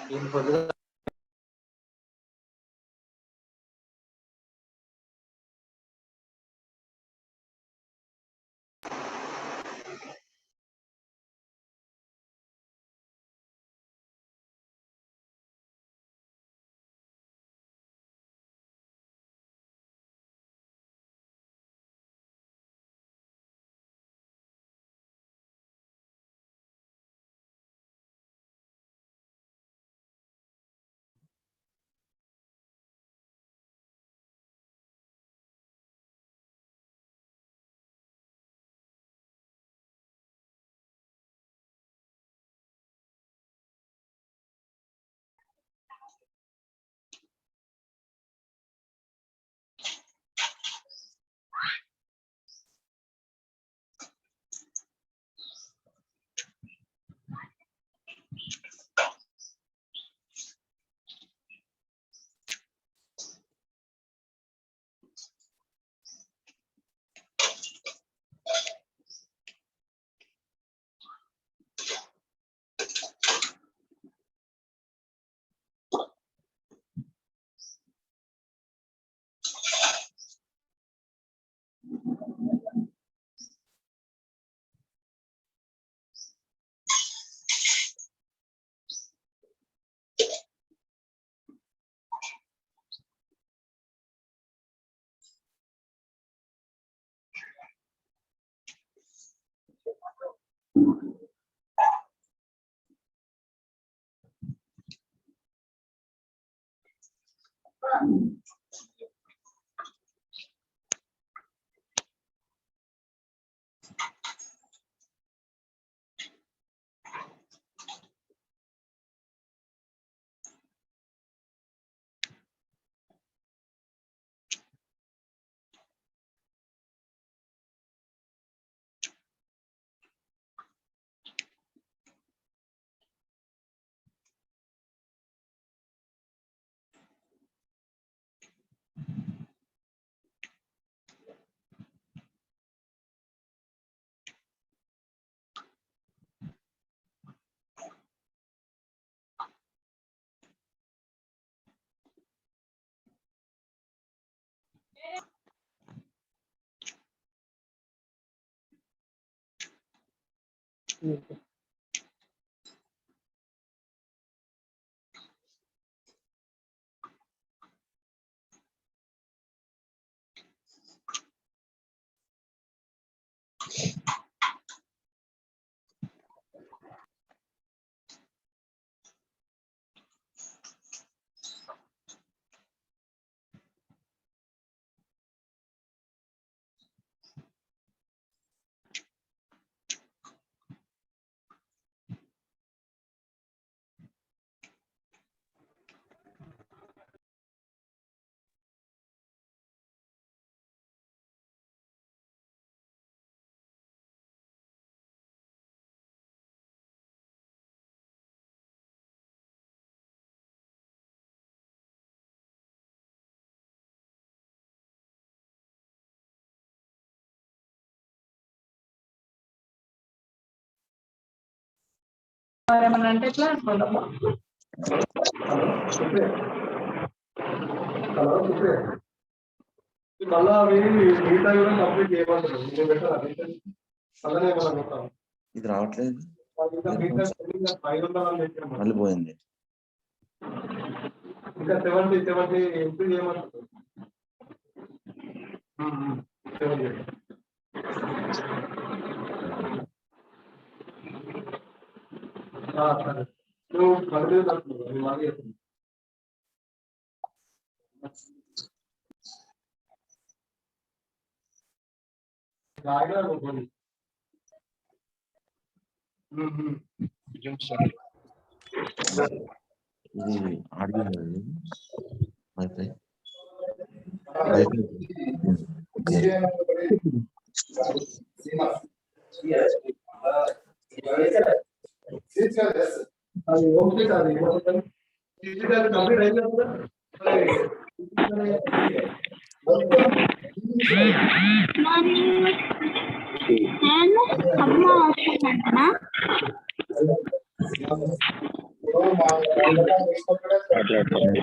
ఈయన పొద్దుగా ఏమన్నా అంటే ఎట్లా మళ్ళా మిగతా కూడా కంప్లీట్ చేయమంటారు. ఇది రావట్లేదు, మళ్ళీ పోయింది. ఇంకా 70 ఎంట్రీ చేయమంటారు. సరే నువ్వు మళ్ళీ మళ్ళీ రాయగా నువ్వు ఇది ఆడియో వైఫై అది ఓకే కాదు కంప్లీట్ అయిపోయిందా? మాట్లాడుతున్నాను.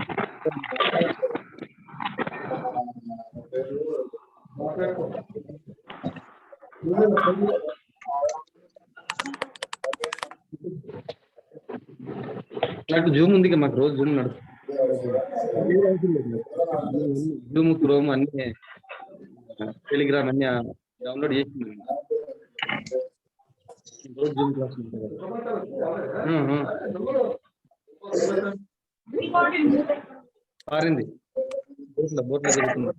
నాకు జూమ్ ఉంది కదా, మాకు రోజు జూమ్ నడుస్తుంది. జూమ్, క్రోమ్ అన్ని, టెలిగ్రామ్ అన్ని డౌన్లోడ్ చేసింది. రోజు జూమ్ క్లాస్ ఉంటుంది. పారింది బోట్ల జరుగుతుంది.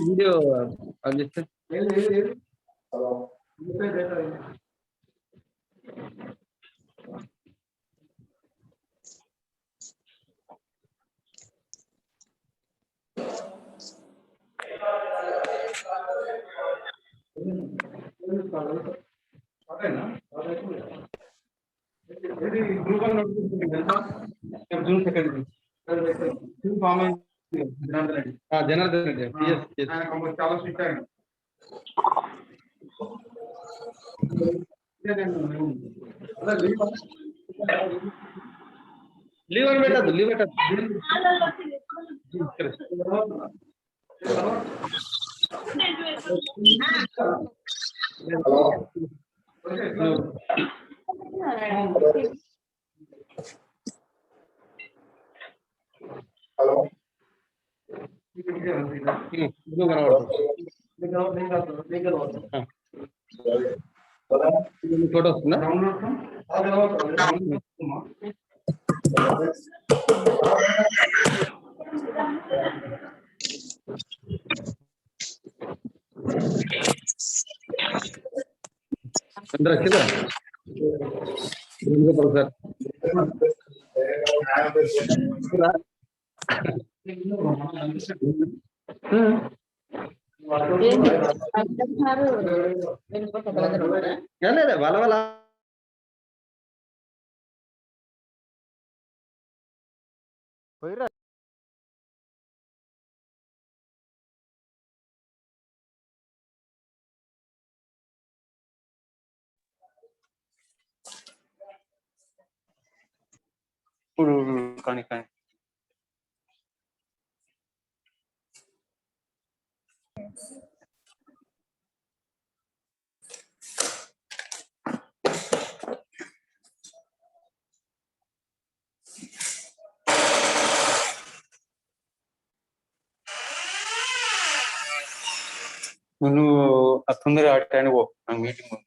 వీడియో అది చేస్తే జూన్ సెకండ్ జనార్దన్ రెడ్డి చాలా స్ట్రిక్ట్ ఆయన. లీవ్ అని పెట్టద్దు, లీవ్ పెట్టద్దు. హలో ఫోటో వస్తుందా? అందరూ వచ్చిందా సార్? లేదా వాళ్ళ వాళ్ళ ఇప్పుడు కానీ నువ్వు తొందరగా ఆ టైంకి పో, నాకు మీటింగ్ ఉంది.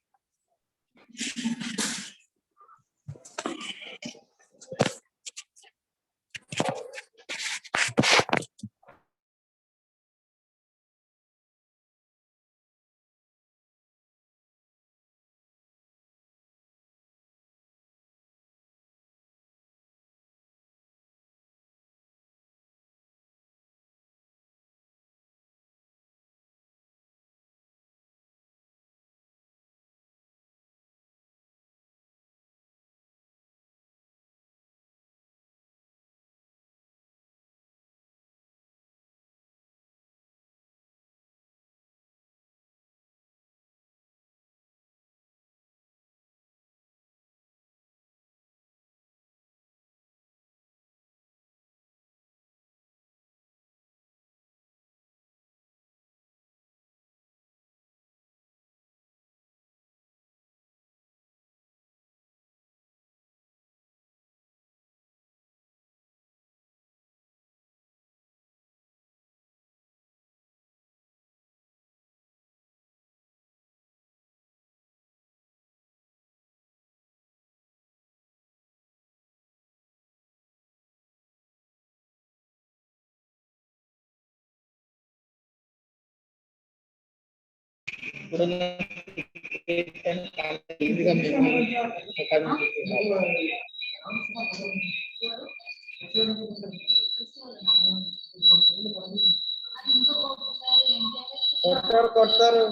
కొడతారు.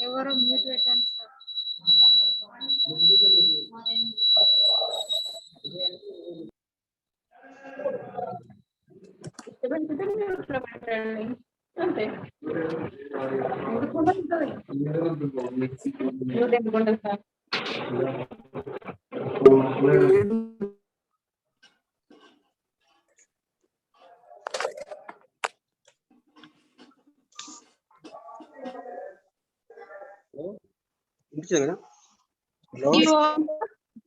ఎవరో మ్యూట్ పెట్టండి సార్. పెంచితే మ్యూట్లో పెట్టండి అంతే. ఎందుకుండా ఉంటుంది మ్యూట్ ఎందుకుంటుంది sir?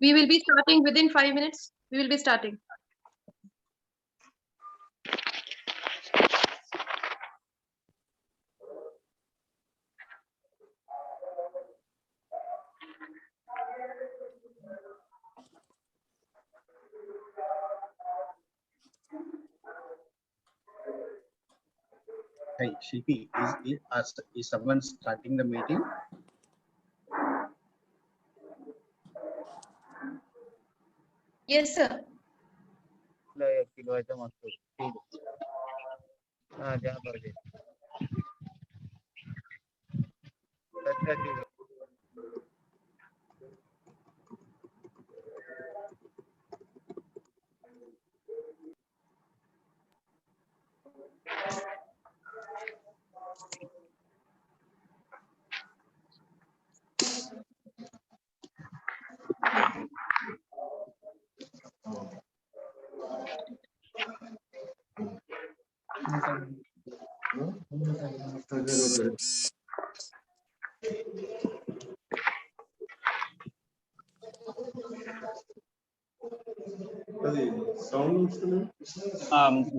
We will be starting within 5 minutes. We will be starting. Hey, Shilpi, is someone starting the meeting? Yes, sir. Kilo అయితే మస్తు జా పడదే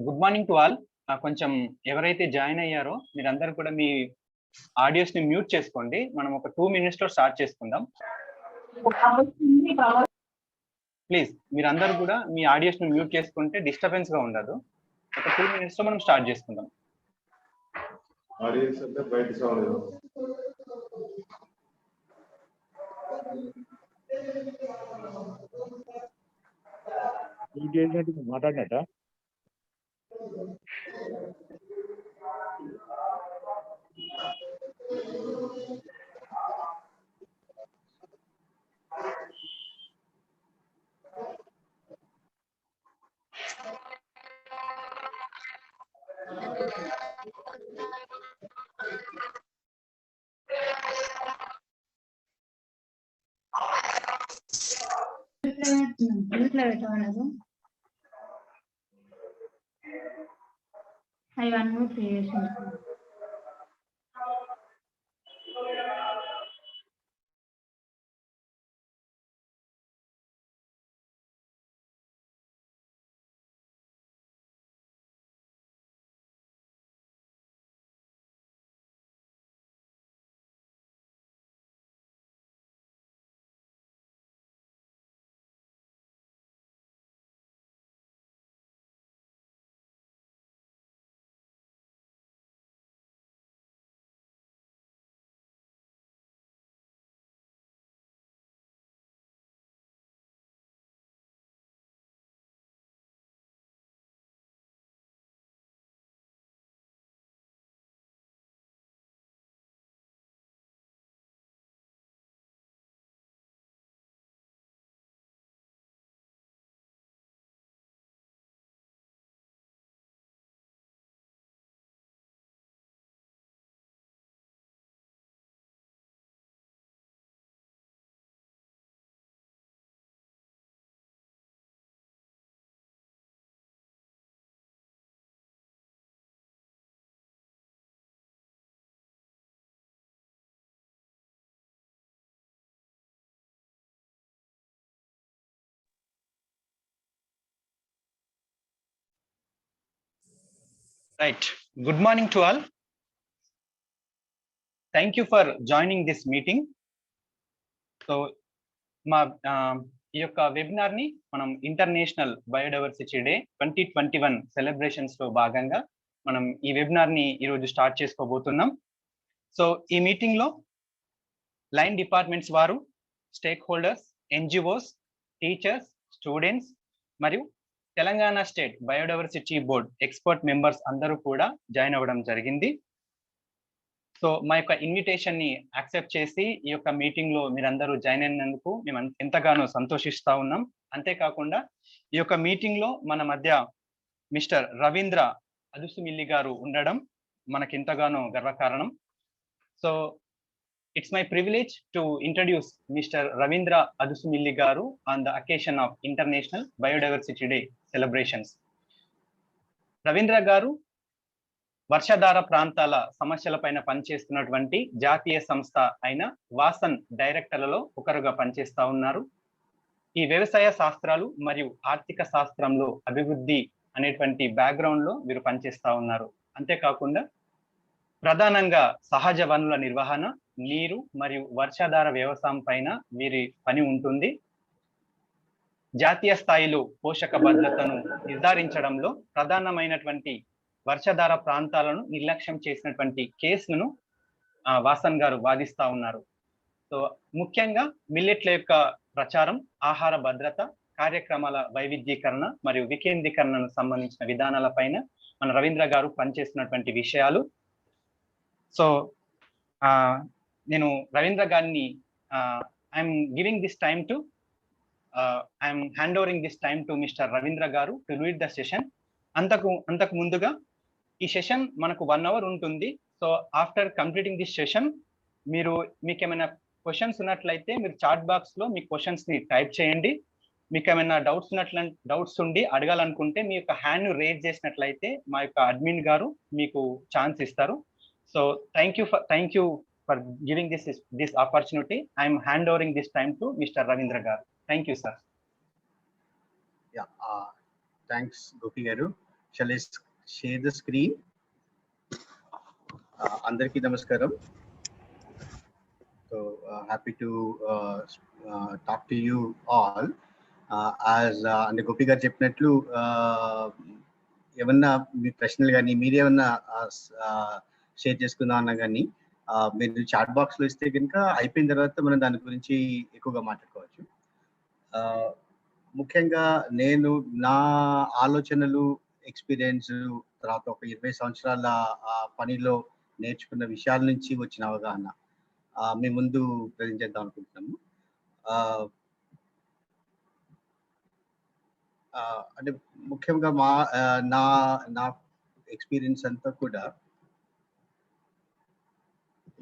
గుడ్ మార్నింగ్ టు ఆల్. కొంచెం ఎవరైతే జాయిన్ అయ్యారో మీరందరూ కూడా మీ ఆడియోస్ ని మ్యూట్ చేసుకోండి. మనం ఒక 2 minutes లో స్టార్ట్ చేసుకుందాం. ప్లీజ్ మీరందరూ కూడా మీ ఆడియోస్ ని మ్యూట్ చేసుకుంటే డిస్టర్బెన్స్ గా ఉండదు. ఒక 2 minutes లో మనం స్టార్ట్ చేసుకుందాం. ఆడియన్స్ అంటే బయట సౌండ్ మాట్లాడినట్ట మ్యూట్లో పెట్టమనదు. అవి అన్మ్యూట్ చేసేసి Right. Good morning to all. Thank you for joining this meeting. So, మా ఈ యొక్క వెబినార్ ని మనం ఇంటర్నేషనల్ బయోడైవర్సిటీ డే 2021 సెలబ్రేషన్స్ లో భాగంగా మనం ఈ వెబినార్ ని ఈరోజు స్టార్ట్ చేసుకోబోతున్నాం. సో ఈ మీటింగ్ లో లైన్ డిపార్ట్మెంట్స్ వారు, stakeholders, NGOs, teachers, students మరియు Telangana state biodiversity board expert members అందరూ కూడా జాయిన్ అవ్వడం జరిగింది. సో మా యొక్క ఇన్విటేషన్ ని యాక్సెప్ట్ చేసి ఈ యొక్క మీటింగ్ లో మీరందరూ జాయిన్ అయినందుకు మేము ఎంతగానో సంతోషిస్తా ఉన్నాం. అంతేకాకుండా ఈ యొక్క మీటింగ్ లో మన మధ్య మిస్టర్ రవీంద్ర అదుసుమిల్లి గారు ఉండడం మనకెంతగానో గర్వకారణం. So it's my privilege to introduce Mr. Ravindra Adusumilli garu on the occasion of International Biodiversity Day celebrations. Ravindra గారు వర్షాధార ప్రాంతాల సమస్యలపైన పనిచేస్తున్నటువంటి జాతీయ సంస్థ అయిన వాసన్ డైరెక్టర్లలో ఒకరుగా పనిచేస్తా ఉన్నారు. ఈ వ్యవసాయ శాస్త్రాలు మరియు ఆర్థిక శాస్త్రంలో అభివృద్ధి అనేటువంటి బ్యాక్గ్రౌండ్ లో వీరు పనిచేస్తా ఉన్నారు. అంతేకాకుండా ప్రధానంగా సహజ వనరుల నిర్వహణ, నీరు మరియు వర్షాధార వ్యవసాయం పైన వీరి పని ఉంటుంది. జాతీయ స్థాయిలో పోషక భద్రతను నిర్ధారించడంలో ప్రధానమైనటువంటి వర్షాధార ప్రాంతాలను నిర్లక్ష్యం చేసినటువంటి కేసులను వాసన్ గారు వాదిస్తా ఉన్నారు. సో ముఖ్యంగా మిల్లెట్ల యొక్క ప్రచారం, ఆహార భద్రత, కార్యక్రమాల వైవిధ్యీకరణ మరియు వికేంద్రీకరణకు సంబంధించిన విధానాల పైన మన రవీంద్ర గారు పనిచేస్తున్నటువంటి విషయాలు. సో నేను రవీంద్ర గారిని I'm giving this time to I'm hand overing this time to mister Ravindra garu to lead the session. అంతకు ముందుగా ఈ సెషన్ మనకు 1 hour ఉంటుంది. So after completing this session మీకు ఏమైనా క్వశ్చన్స్ ఉన్నట్లయితే మీరు చాట్ బాక్స్ లో మీ క్వశ్చన్స్ ని టైప్ చేయండి. మీకు ఏమైనా డౌట్స్ ఉండి అడగాలనుకుంటే మీ యొక్క హ్యాండ్ రేజ్ చేసినట్లయితే మా యొక్క అడ్మిన్ గారు మీకు ఛాన్స్ ఇస్తారు. So thank you for giving this opportunity. I'm hand overing this time to mister Ravindra garu. Thank you sir. Thanks Gopi garu. Shall I share the screen? అందరికీ నమస్కారం. So happy to talk to you all. అంటే గోపి గారు చెప్పినట్లు ఏమన్నా మీ ప్రశ్నలు కానీ మీరేమన్నా షేర్ చేసుకుందాం అన్నా కానీ మీరు చాట్ బాక్స్ లో ఇస్తే కనుక అయిపోయిన తర్వాత మనం దాని గురించి ఎక్కువగా మాట్లాడుకోవచ్చు. ముఖ్యంగా నేను నా ఆలోచనలు, ఎక్స్పీరియన్స్, తర్వాత ఒక 20 సంవత్సరాల పనిలో నేర్చుకున్న విషయాల నుంచి వచ్చిన అవగాహన మీ ముందు ప్రజెంట్ చేద్దాం అనుకుంటున్నాము. అంటే ముఖ్యంగా నా ఎక్స్పీరియన్స్ అంతా కూడా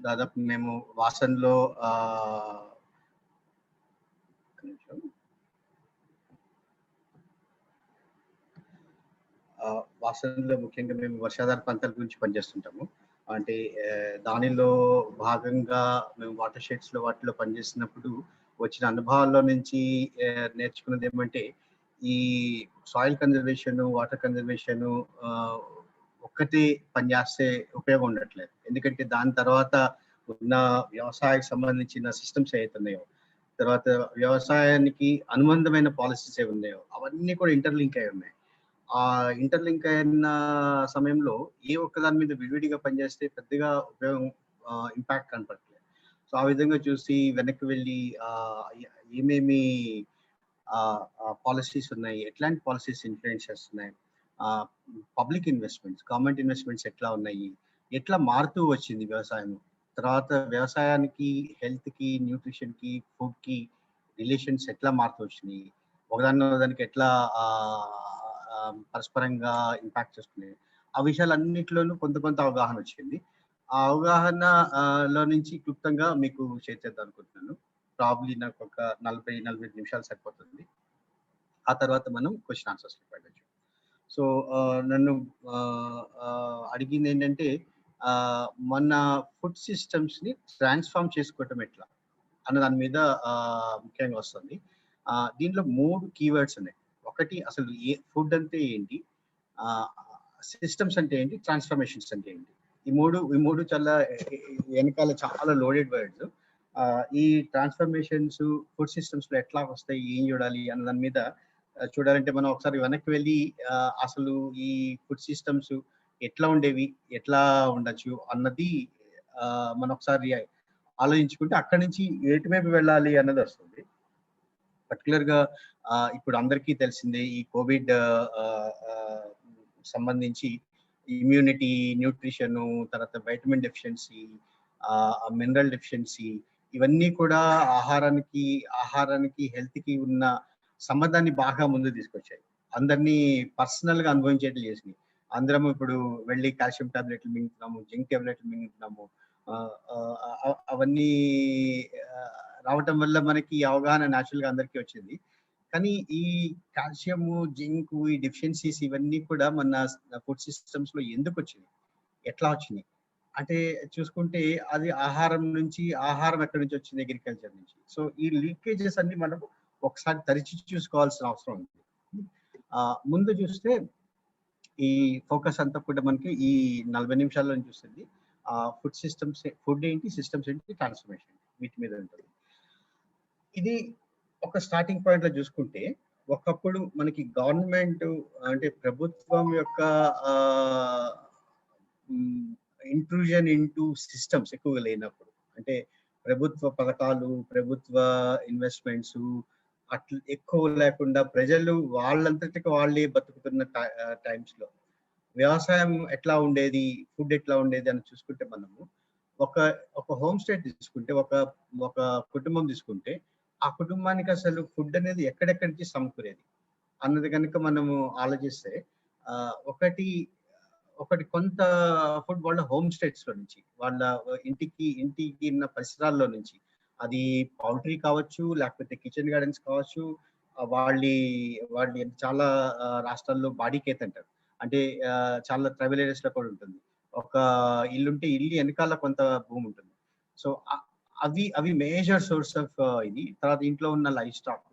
దాదాపు మేము వాసన్లో ముఖ్యంగా మేము వర్షాధార ప్రాంతాల గురించి పనిచేస్తుంటాము. అంటే దానిలో భాగంగా మేము వాటర్ షెడ్స్ లో వాటిలో పనిచేసినప్పుడు వచ్చిన అనుభవాల్లో నుంచి నేర్చుకున్నది ఏమంటే ఈ సాయిల్ కన్జర్వేషన్, వాటర్ కన్జర్వేషన్ ఒక్కటి పనిచేస్తే ఉపయోగం ఉండట్లేదు. ఎందుకంటే దాని తర్వాత ఉన్న వ్యవసాయానికి సంబంధించిన సిస్టమ్స్ ఏవైతున్నాయో, తర్వాత వ్యవసాయానికి అనుబంధమైన పాలసీస్ ఏవి ఉన్నాయో అవన్నీ కూడా ఇంటర్లింక్ అయి ఉన్నాయి. ఆ ఇంటర్లింక్ అయిన సమయంలో ఏ ఒక్క దాని మీద విడివిడిగా పనిచేస్తే పెద్దగా ఉపయోగం ఇంపాక్ట్ కనపడట్లేదు. సో ఆ విధంగా చూసి వెనక్కి వెళ్ళి ఏమేమి పాలసీస్ ఉన్నాయి, ఎట్లాంటి పాలసీస్ ఇన్ఫ్లుయెన్స్ చేస్తున్నాయి, పబ్లిక్ ఇన్వెస్ట్మెంట్స్, గవర్నమెంట్ ఇన్వెస్ట్మెంట్స్ ఎట్లా ఉన్నాయి, ఎట్లా మారుతూ వచ్చింది వ్యవసాయం, తర్వాత వ్యవసాయానికి, హెల్త్ కి, న్యూట్రిషన్ కి, ఫుడ్ కి రిలేషన్స్ ఎట్లా మారుతూ వచ్చినాయి, ఒకదానికి ఎట్లా పరస్పరంగా ఇంపాక్ట్ చేస్తున్నాయి, ఆ విషయాలన్నింటిలోనూ కొంత అవగాహన వచ్చింది. ఆ అవగాహనలో నుంచి క్లుప్తంగా మీకు షేర్ చేద్దాం అనుకుంటున్నాను. ప్రాబ్లీ నాకు ఒక 40-45 నిమిషాలు సరిపోతుంది. ఆ తర్వాత మనం క్వశ్చన్ ఆన్సర్స్ పెట్టచ్చు. సో నన్ను అడిగింది ఏంటంటే మన ఫుడ్ సిస్టమ్స్ ని ట్రాన్స్ఫార్మ్ చేసుకోవటం ఎట్లా అన్న దాని మీద ముఖ్యంగా వస్తుంది. దీంట్లో 3 కీవర్డ్స్ ఉన్నాయి. ఒకటి అసలు ఫుడ్ అంటే ఏంటి, సిస్టమ్స్ అంటే ఏంటి, ట్రాన్స్ఫర్మేషన్స్ అంటే ఏంటి. ఈ మూడు చాలా వెనకాల చాలా లోడెడ్ వర్డ్స్. ఈ ట్రాన్స్ఫర్మేషన్స్ ఫుడ్ సిస్టమ్స్ లో ఎట్లా వస్తాయి, ఏం చూడాలి అన్న దాని మీద చూడాలంటే మనం ఒకసారి వెనక్కి వెళ్ళి అసలు ఈ ఫుడ్ సిస్టమ్స్ ఎట్లా ఉండేవి, ఎట్లా ఉండొచ్చు అన్నది మనం ఒకసారి ఆలోచించుకుంటే అక్కడి నుంచి ఎటువైపు వెళ్ళాలి అన్నది వస్తుంది. పర్టికులర్ గా ఇప్పుడు అందరికీ తెలిసిందే ఈ కోవిడ్ సంబంధించి ఇమ్యూనిటీ, న్యూట్రిషన్, తర్వాత వైటమిన్ డెఫిషియన్సీ, మినరల్ డెఫిషియన్సీ, ఇవన్నీ కూడా ఆహారానికి హెల్త్ కి ఉన్న సంబంధాన్ని బాగా ముందు తీసుకొచ్చాయి. అందరినీ పర్సనల్ గా అనుభవించేట్లు చేసినాయి. అందరం ఇప్పుడు వెళ్ళి కాల్షియం టాబ్లెట్లు మింగుతున్నాము, జింక్ టాబ్లెట్లు మింగుతున్నాము. అవన్నీ రావటం వల్ల మనకి ఈ అవగాహన న్యాచురల్ గా అందరికీ వచ్చింది. కానీ ఈ కాల్షియము, జింక్, ఈ డెఫిషియన్సీస్ ఇవన్నీ కూడా మన ఫుడ్ సిస్టమ్స్ లో ఎందుకు వచ్చినాయి, ఎట్లా వచ్చినాయి అంటే చూసుకుంటే అది ఆహారం ఎక్కడి నుంచి వచ్చింది, అగ్రికల్చర్ నుంచి. సో ఈ లీకేజెస్ అన్ని మనం ఒకసారి తరిచి చూసుకోవాల్సిన అవసరం ఉంది. ముందు చూస్తే ఈ ఫోకస్ అంతా కూడా మనకి ఈ 40 నిమిషాల్లో చూస్తుంది. ఫుడ్ సిస్టమ్స్, ఫుడ్ ఏంటి, సిస్టమ్స్ ఏంటి, ట్రాన్స్ఫర్మేషన్ వీటి మీద ఉంటుంది. ఇది ఒక స్టార్టింగ్ పాయింట్ లో చూసుకుంటే ఒకప్పుడు మనకి గవర్నమెంట్ అంటే ప్రభుత్వం యొక్క ఇంట్రూజన్ ఇంటూ సిస్టమ్స్ ఎక్కువగా లేనప్పుడు, అంటే ప్రభుత్వ పథకాలు, ప్రభుత్వ ఇన్వెస్ట్మెంట్స్ అట్లా ఎక్కువ లేకుండా ప్రజలు వాళ్ళంతటికి వాళ్ళే బతుకుతున్న టైమ్స్ లో వ్యవసాయం ఎట్లా ఉండేది, ఫుడ్ ఎట్లా ఉండేది అని చూసుకుంటే మనము ఒక హోమ్ స్టే తీసుకుంటే, ఒక కుటుంబం తీసుకుంటే ఆ కుటుంబానికి అసలు ఫుడ్ అనేది ఎక్కడెక్కడి నుంచి సమకూరేది అన్నది కనుక మనము ఆలోచిస్తే ఒకటి కొంత ఫుడ్ వాళ్ళ హోమ్ స్టేట్స్ లో నుంచి, వాళ్ళ ఇంటికి ఉన్న పరిసరాల్లో నుంచి, అది పౌల్ట్రీ కావచ్చు, లేకపోతే కిచెన్ గార్డెన్స్ కావచ్చు. వాళ్ళ చాలా రాష్ట్రాల్లో బాడీ కేత్ అంటారు, అంటే చాలా ట్రైబల్ ఏరియాస్ లో కూడా ఉంటుంది. ఒక ఇల్లుంటే ఇల్లు వెనకాల కొంత భూమి ఉంటుంది. సో అవి మేజర్ సోర్స్ ఆఫ్ ఇది. తర్వాత ఇంట్లో ఉన్న లైఫ్ స్టాక్,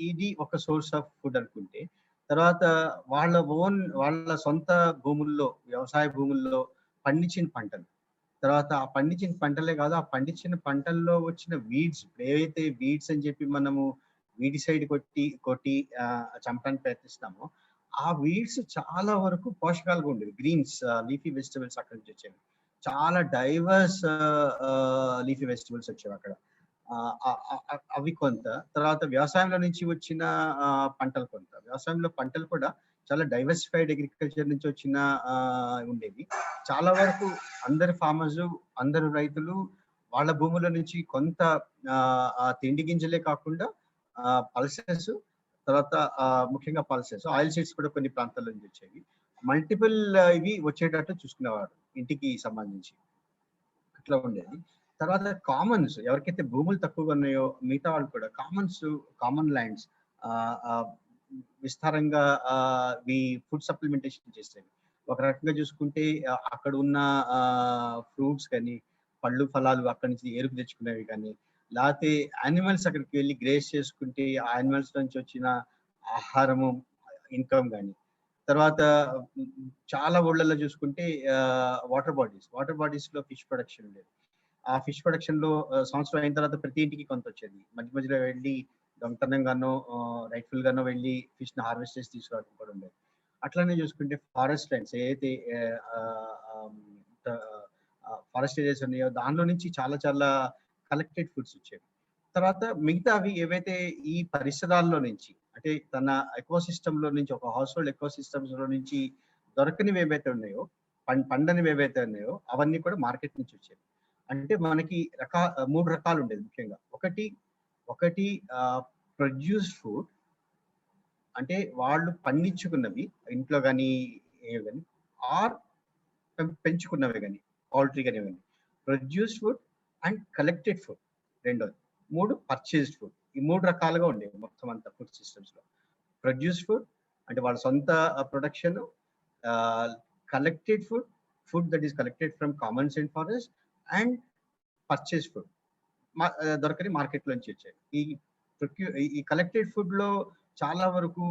ఇది ఒక సోర్స్ ఆఫ్ ఫుడ్ అనుకుంటే, తర్వాత వాళ్ళ సొంత భూముల్లో, వ్యవసాయ భూముల్లో పండించిన పంటలు, తర్వాత ఆ పండించిన పంటలే కాదు, ఆ పండించిన పంటల్లో వచ్చిన వీడ్స్, ఏవైతే వీడ్స్ అని చెప్పి మనము వీడిసైడ్ కొట్టి చంపడానికి ప్రయత్నిస్తామో, ఆ వీడ్స్ చాలా వరకు పోషకాలుగా ఉండేవి. గ్రీన్స్, లీఫీ వెజిటబుల్స్ అక్కడి నుంచి వచ్చేవి. చాలా డైవర్స్ లీఫీ వెజిటబుల్స్ వచ్చేవి అక్కడ. అవి కొంత. తర్వాత వ్యవసాయంలో నుంచి వచ్చిన పంటలు కొంత. వ్యవసాయంలో పంటలు కూడా చాలా డైవర్సిఫైడ్ అగ్రికల్చర్ నుంచి వచ్చిన ఉండేవి. చాలా వరకు అందరు రైతులు వాళ్ళ భూముల నుంచి కొంత తిండి గింజలే కాకుండా పల్సెస్, తర్వాత ముఖ్యంగా పల్సెస్, ఆయిల్ సీడ్స్ కూడా కొన్ని ప్రాంతాల నుంచి వచ్చేవి. మల్టిపుల్ ఇవి వచ్చేటట్టు చూసుకునేవారు ఇంటికి సంబంధించి, అట్లా ఉండేది. తర్వాత కామన్స్, ఎవరికైతే భూములు తక్కువగా ఉన్నాయో మిగతా వాళ్ళు కూడా కామన్ ల్యాండ్స్ విస్తారంగా ఫుడ్ సప్లిమెంటేషన్ చేసేవి. ఒక రకంగా చూసుకుంటే అక్కడ ఉన్న ఫ్రూట్స్ కానీ, పళ్ళు ఫలాలు అక్కడి నుంచి ఏరుకు తెచ్చుకునేవి కానీ, లేకపోతే యానిమల్స్ అక్కడికి వెళ్ళి గ్రేస్ చేసుకుంటే ఆ యానిమల్స్ నుంచి వచ్చిన ఆహారము, ఇన్కమ్ కానీ. తర్వాత చాలా ఊళ్ళల్లో చూసుకుంటే వాటర్ బాడీస్ లో ఫిష్ ప్రొడక్షన్ ఉండేది. ఆ ఫిష్ ప్రొడక్షన్ లో సంవత్సరం అయిన తర్వాత ప్రతి ఇంటికి కొంత వచ్చేది. మధ్యలో వెళ్ళి దొంగతనంగానో రైట్ఫుల్ గానో వెళ్ళి ఫిష్ ని హార్వెస్ట్ చేసి తీసుకురావడం కూడా ఉండేది. అట్లానే చూసుకుంటే ఫారెస్ట్ ల్యాండ్స్, ఏదైతే ఫారెస్ట్ ఏరియాస్ ఉన్నాయో దానిలో నుంచి చాలా కలెక్టెడ్ ఫుడ్స్ వచ్చేవి. తర్వాత మిగతావి ఏవైతే ఈ పరిసరాల్లో నుంచి, అంటే తన ఎకోసిస్టమ్ లో నుంచి, ఒక హౌస్ హోల్డ్ ఎకోసిస్టమ్స్ లో నుంచి దొరకనివి ఏవైతే ఉన్నాయో, పండనివి ఏవైతే ఉన్నాయో అవన్నీ కూడా మార్కెట్ నుంచి వచ్చేవి. అంటే మనకి 3 రకాలు ఉండేది ముఖ్యంగా. ఒకటి ప్రొడ్యూస్డ్ ఫుడ్, అంటే వాళ్ళు పండించుకున్నవి ఇంట్లో కానీ ఏవి కానీ, ఆర్ పెంచుకున్నవి కానీ, పౌల్ట్రీ కానీ ఏవన్నీ. Produced food and collected food రెండోది. 3 పర్చేస్డ్ ఫుడ్. ఈ 3 రకాలుగా ఉండేవి మొత్తం అంతా ఫుడ్ సిస్టమ్స్ లో. ప్రొడ్యూస్డ్ ఫుడ్ అంటే వాళ్ళ సొంత production, collected food that is collected from Commons and forest, and purchase food దొరకని మార్కెట్ లోంచి వచ్చాయి. ఈ కలెక్టెడ్ ఫుడ్ లో చాలా వరకు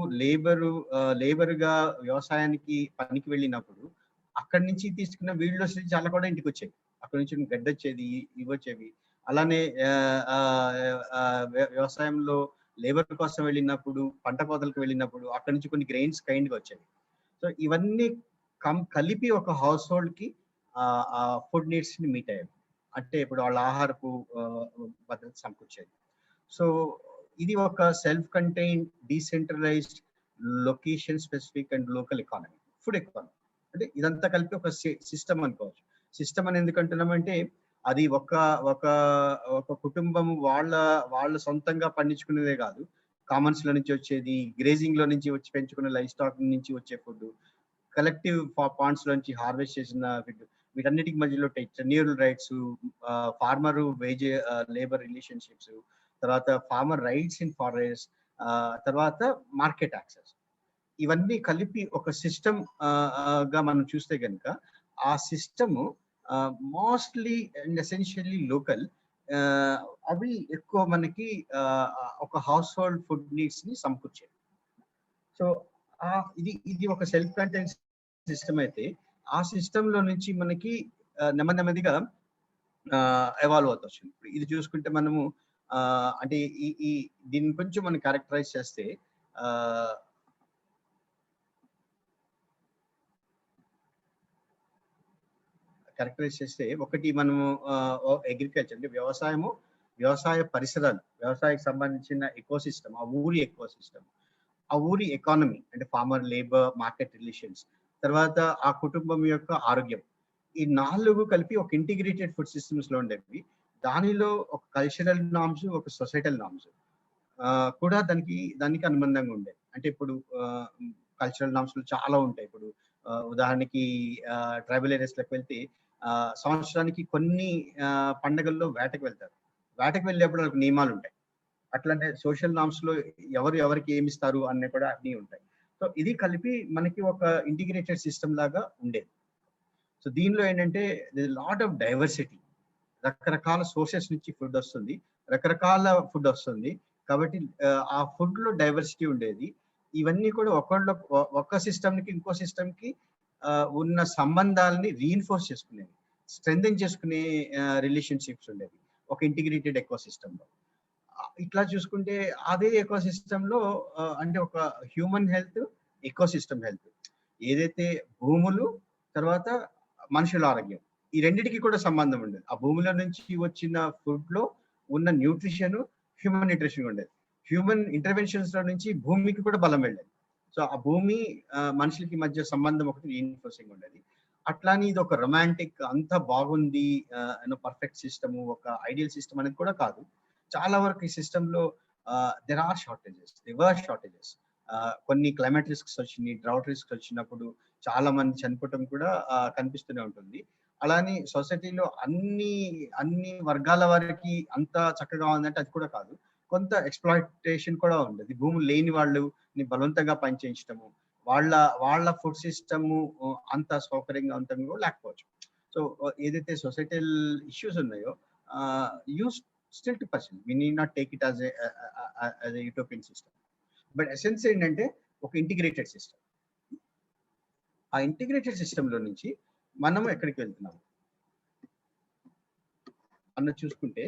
లేబర్ గా వ్యవసాయానికి పనికి వెళ్ళినప్పుడు అక్కడి నుంచి తీసుకున్న వీళ్ళు చాలా కూడా ఇంటికి వచ్చాయి. అక్కడి నుంచి గడ్డి వచ్చేది, ఇవి వచ్చేవి. అలానే వ్యవసాయంలో లేబర్ కోసం వెళ్ళినప్పుడు, పంట కోతలకు వెళ్ళినప్పుడు అక్కడి నుంచి కొన్ని గ్రెయిన్స్ కైండ్ గా వచ్చేవి. సో ఇవన్నీ కలిపి ఒక హౌస్ హోల్డ్ కి ఫుడ్ నీడ్స్ ని మీట్ అయ్యాయి. అంటే ఇప్పుడు వాళ్ళ ఆహారపు భద్రత సమకూర్చేది. సో ఇది ఒక self contained, decentralised, location specific and local economy, food economy. అంటే ఇదంతా కలిపి ఒక సిస్టమ్ అనుకోవచ్చు. సిస్టమ్ అని ఎందుకంటున్నామంటే అది ఒక కుటుంబం వాళ్ళ సొంతంగా పండించుకునేదే కాదు, కామన్స్ లో నుంచి వచ్చేది, గ్రేజింగ్ లో నుంచి వచ్చి పెంచుకున్న లైఫ్ స్టాక్ నుంచి వచ్చే ఫుడ్, కలెక్టివ్ పాండ్స్ లోంచి హార్వెస్ట్ చేసిన ఫుడ్, వీటన్నిటికి మధ్యలో tenurial rights, farmer wage labour relationships, తర్వాత ఫార్మర్ రైట్స్ ఇన్ ఫారెస్ట్, తర్వాత మార్కెట్ యాక్సెస్, ఇవన్నీ కలిపి ఒక సిస్టమ్ గా మనం చూస్తే కనుక ఆ system mostly and essentially local, అవి ఎక్కువ మనకి ఒక హౌస్ హోల్డ్ ఫుడ్ నీడ్స్ ని సమకూర్చేది. సో ఇది ఒక సెల్ఫ్ కంటైన్ సిస్టమ్ అయితే, ఆ సిస్టమ్ లో నుంచి మనకి నెమ్మదిగా ఎవాల్వ్ అవుతూ వచ్చింది. ఇప్పుడు ఇది చూసుకుంటే మనము అంటే ఈ దీన్ని కొంచెం మనం క్యారెక్టరైజ్ చేస్తే, ఒకటి మనము అగ్రికల్చర్ అంటే వ్యవసాయ పరిసరాలు, వ్యవసాయకు సంబంధించిన ఎకోసిస్టమ్, ఆ ఊరి ఎకోసిస్టమ్, ఆ ఊరి ఎకానమీ అంటే ఫార్మర్, లేబర్, మార్కెట్ రిలేషన్స్, తర్వాత ఆ కుటుంబం యొక్క ఆరోగ్యం, ఈ 4 కలిపి ఒక ఇంటిగ్రేటెడ్ ఫుడ్ సిస్టమ్స్ లో ఉండేవి. దానిలో ఒక కల్చరల్ నార్మ్స్, ఒక సొసైటల్ నార్మ్స్ కూడా దానికి అనుబంధంగా ఉండేది. అంటే ఇప్పుడు కల్చరల్ నార్మ్స్ చాలా ఉంటాయి. ఇప్పుడు ఉదాహరణకి ట్రైబల్ ఏరియాస్ లకు వెళ్తే సంవత్సరానికి కొన్ని పండుగల్లో వేటకు వెళ్తారు. వేటకు వెళ్ళేప్పుడు వాళ్ళకి నియమాలు ఉంటాయి. అట్లానే సోషల్ నార్మ్స్ లో ఎవరికి ఏమి ఇస్తారు అన్నీ కూడా అన్నీ ఉంటాయి. సో ఇది కలిపి మనకి ఒక ఇంటిగ్రేటెడ్ సిస్టమ్ లాగా ఉండేది. సో దీనిలో ఏంటంటే లాట్ ఆఫ్ డైవర్సిటీ, రకరకాల సోర్సెస్ నుంచి ఫుడ్ వస్తుంది, రకరకాల ఫుడ్ వస్తుంది. కాబట్టి ఆ ఫుడ్ లో డైవర్సిటీ ఉండేది. ఇవన్నీ కూడా ఒక సిస్టమ్ కి ఇంకో సిస్టమ్ కి ఉన్న సంబంధాలని రీఇన్ఫోర్స్ చేసుకునేవి, స్ట్రెంథెన్ చేసుకునే రిలేషన్షిప్స్ ఉండేవి ఒక ఇంటిగ్రేటెడ్ ఎకో సిస్టమ్ లో. ఇట్లా చూసుకుంటే అదే ఎకో సిస్టమ్ లో అంటే ఒక human health, eco system health, ఏదైతే భూములు తర్వాత మనుషుల ఆరోగ్యం, ఈ రెండిటికి కూడా సంబంధం ఉండేది. ఆ భూముల నుంచి వచ్చిన ఫుడ్ లో ఉన్న న్యూట్రిషన్, హ్యూమన్ న్యూట్రిషన్ ఉండేది. హ్యూమన్ ఇంటర్వెన్షన్స్ లో నుంచి భూమికి కూడా బలం వెళ్ళేది. సో ఆ భూమి మనుషులకి మధ్య సంబంధం ఒకటి రీఇన్ఫోర్సింగ్ ఉండేది. అట్లానే ఇది ఒక రొమాంటిక్, అంత బాగుంది పర్ఫెక్ట్ సిస్టమ్, ఒక ఐడియల్ సిస్టమ్ అనేది కూడా కాదు. చాలా వరకు ఈ సిస్టమ్ లో దెర్ ఆర్ షార్టేజెస్. కొన్ని క్లైమేట్ రిస్క్స్ వచ్చినాయి, డ్రౌట్ రిస్క్ వచ్చినప్పుడు చాలా మంది చనిపోవటం కూడా కనిపిస్తూనే ఉంటుంది. అలానే సొసైటీలో అన్ని వర్గాల వారికి అంత చక్కగా ఉందంటే అది కూడా కాదు. కొంత ఎక్స్‌ప్లాయిటేషన్ కూడా ఉండేది. భూములు లేని వాళ్ళని బలవంతంగా పనిచేయించడము, వాళ్ళ ఫుడ్ సిస్టమ్ అంత సౌకర్యంగా కూడా లేకపోవచ్చు. సో ఏదైతే సొసైటల్ ఇష్యూస్ ఉన్నాయో use still to person, we need not take it as a utopian system. But essence ఏంటంటే ఒక ఇంటిగ్రేటెడ్ సిస్టమ్. ఆ ఇంటిగ్రేటెడ్ సిస్టమ్ లో నుంచి మనము ఎక్కడికి వెళ్తున్నాము అన్నది చూసుకుంటే,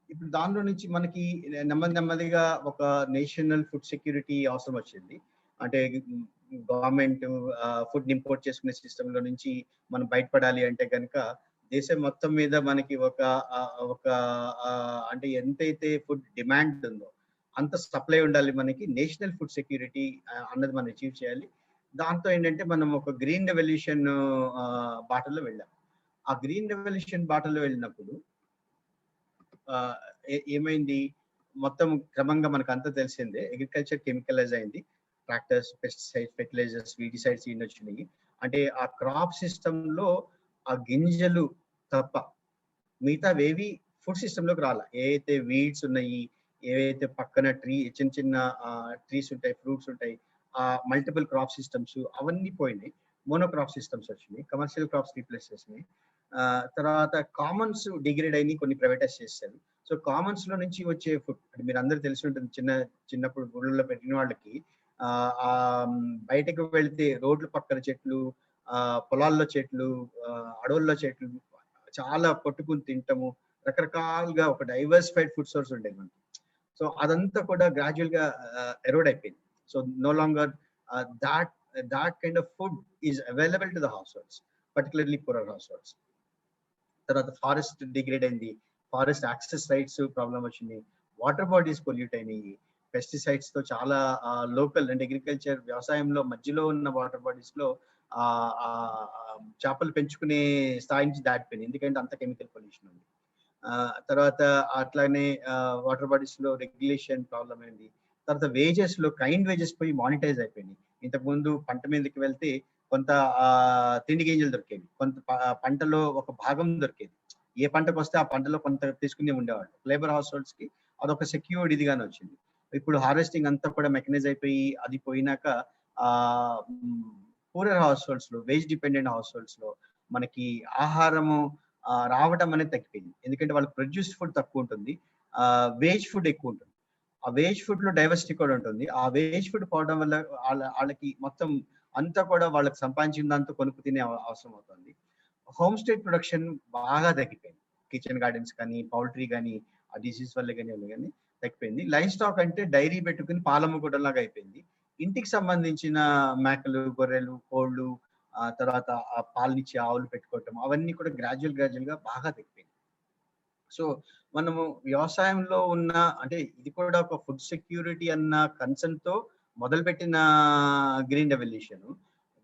ఇప్పుడు దానిలో నుంచి మనకి నెమ్మదిగా ఒక నేషనల్ ఫుడ్ సెక్యూరిటీ అవసరం వచ్చింది. అంటే గవర్నమెంట్ ఫుడ్ ఇంపోర్ట్ చేసుకునే సిస్టమ్ లో నుంచి మనం బయటపడాలి అంటే కనుక దేశం మొత్తం మీద మనకి ఒక అంటే ఎంతైతే ఫుడ్ డిమాండ్ ఉందో అంత సప్లై ఉండాలి. మనకి నేషనల్ ఫుడ్ సెక్యూరిటీ అన్నది మనం అచీవ్ చేయాలి. దాంతో ఏంటంటే మనం ఒక గ్రీన్ రెవల్యూషన్ బాటలో వెళ్ళాం. ఆ గ్రీన్ రెవల్యూషన్ బాటలో వెళ్ళినప్పుడు ఏమైంది, మొత్తం క్రమంగా మనకు అంతా తెలిసిందే, అగ్రికల్చర్ కెమికలైజ్ అయింది. ట్రాక్టర్స్, పెస్టిసైడ్స్, ఫెర్టిలైజర్స్, వీడిసైడ్స్ ఇన్ని వచ్చినాయి. అంటే ఆ క్రాప్ సిస్టమ్ లో ఆ గింజలు తప్ప మిగతావేవి ఫుడ్ సిస్టమ్ లోకి రాల. ఏవైతే వీడ్స్ ఉన్నాయి, ఏవైతే పక్కన చిన్న ట్రీస్ ఉంటాయి, ఫ్రూట్స్ ఉంటాయి, ఆ మల్టిపుల్ క్రాప్ సిస్టమ్స్ అవన్నీ పోయినాయి. మోనోక్రాప్ సిస్టమ్స్ వచ్చినాయి, కమర్షియల్ క్రాప్స్ రీప్లేస్ చేసినాయి. తర్వాత కామన్స్ డిగ్రేడ్ అయినాయి, కొన్ని ప్రైవేటైజ్ చేశారు. సో కామన్స్ లో నుంచి వచ్చే ఫుడ్ అంటే మీరు అందరూ తెలిసి ఉంటుంది, చిన్నప్పుడు ఊళ్ళలో పెట్టిన వాళ్ళకి బయటకు వెళ్తే రోడ్ల పక్కన చెట్లు, పొలాల్లో చెట్లు, అడవుల్లో చెట్లు చాలా పట్టుకుని తింటాము. రకరకాలుగా ఒక డైవర్సిఫైడ్ ఫుడ్ సోర్స్ ఉండేది మనకి. సో అదంతా కూడా గ్రాడ్యువల్ గా ఎరోడ్ అయిపోయింది. So no longer that kind of food is available to the households, particularly poorer households. తర్వాత ఫారెస్ట్ డిగ్రేడ్ అయింది, ఫారెస్ట్ యాక్సెస్ రైట్స్ ప్రాబ్లం వచ్చింది, వాటర్ బాడీస్ పొల్యూట్ అయినాయి, పెస్టిసైడ్స్ తో చాలా లోకల్ అంటే అగ్రికల్చర్ వ్యవసాయంలో మధ్యలో ఉన్న వాటర్ బాడీస్ లో చేపలు పెంచుకునే స్థాయి నుంచి దాటిపోయింది, ఎందుకంటే అంత కెమికల్ పొల్యూషన్ ఉంది. తర్వాత అట్లానే వాటర్ బాడీస్ లో రెగ్యులేషన్ ప్రాబ్లం అయింది. తర్వాత వేజెస్ లో కైండ్ వేజెస్ పోయి మానిటైజ్ అయిపోయినాయి. ఇంతకుముందు పంట మీదకి వెళ్తే కొంత తిండి గింజలు దొరికేవి, కొంత పంటలో ఒక భాగం దొరికేది. ఏ పంటకు వస్తే ఆ పంటలో కొంత తీసుకుని ఉండేవాళ్ళు. లేబర్ హౌస్ హోల్డ్స్ కి అదొక సెక్యూర్డ్ ఇదిగానే వచ్చింది. ఇప్పుడు హార్వెస్టింగ్ అంతా కూడా మెకనైజ్ అయిపోయి అది పోయినాక పూరర్ హౌస్ హోల్డ్స్ లో, వేజ్ డిపెండెంట్ హౌస్ హోల్డ్స్ లో మనకి ఆహారము రావడం అనేది తగ్గిపోయింది. ఎందుకంటే వాళ్ళకి ప్రొడ్యూస్ ఫుడ్ తక్కువ ఉంటుంది, వేజ్ ఫుడ్ ఎక్కువ ఉంటుంది. ఆ వేజ్ ఫుడ్ లో డైవర్సిటీ కూడా ఉంటుంది. ఆ వేజ్ ఫుడ్ పోవడం వల్ల వాళ్ళకి మొత్తం అంతా కూడా వాళ్ళకి సంపాదించినంత కొనుక్కు తినే అవసరం అవుతుంది. హోమ్ స్టేట్ ప్రొడక్షన్ బాగా తగ్గిపోయింది. కిచెన్ గార్డెన్స్ కానీ, పౌల్ట్రీ కానీ, ఆ డిసీజ్ వల్ల కానీ తగ్గిపోయింది. లైఫ్ స్టాక్ అంటే డైరీ పెట్టుకుని పాలమ్ముకోవడం లాగా అయిపోయింది. ఇంటికి సంబంధించిన మేకలు, గొర్రెలు, కోళ్ళు, తర్వాత ఆ పాలనిచ్చే ఆవులు పెట్టుకోవటం, అవన్నీ కూడా గ్రాడ్యువల్ గా బాగా తగ్గిపోయింది. సో మనము వ్యవసాయంలో ఉన్న, అంటే ఇది కూడా ఒక ఫుడ్ సెక్యూరిటీ అన్న కన్సర్న్ తో మొదలుపెట్టిన గ్రీన్ రెవల్యూషన్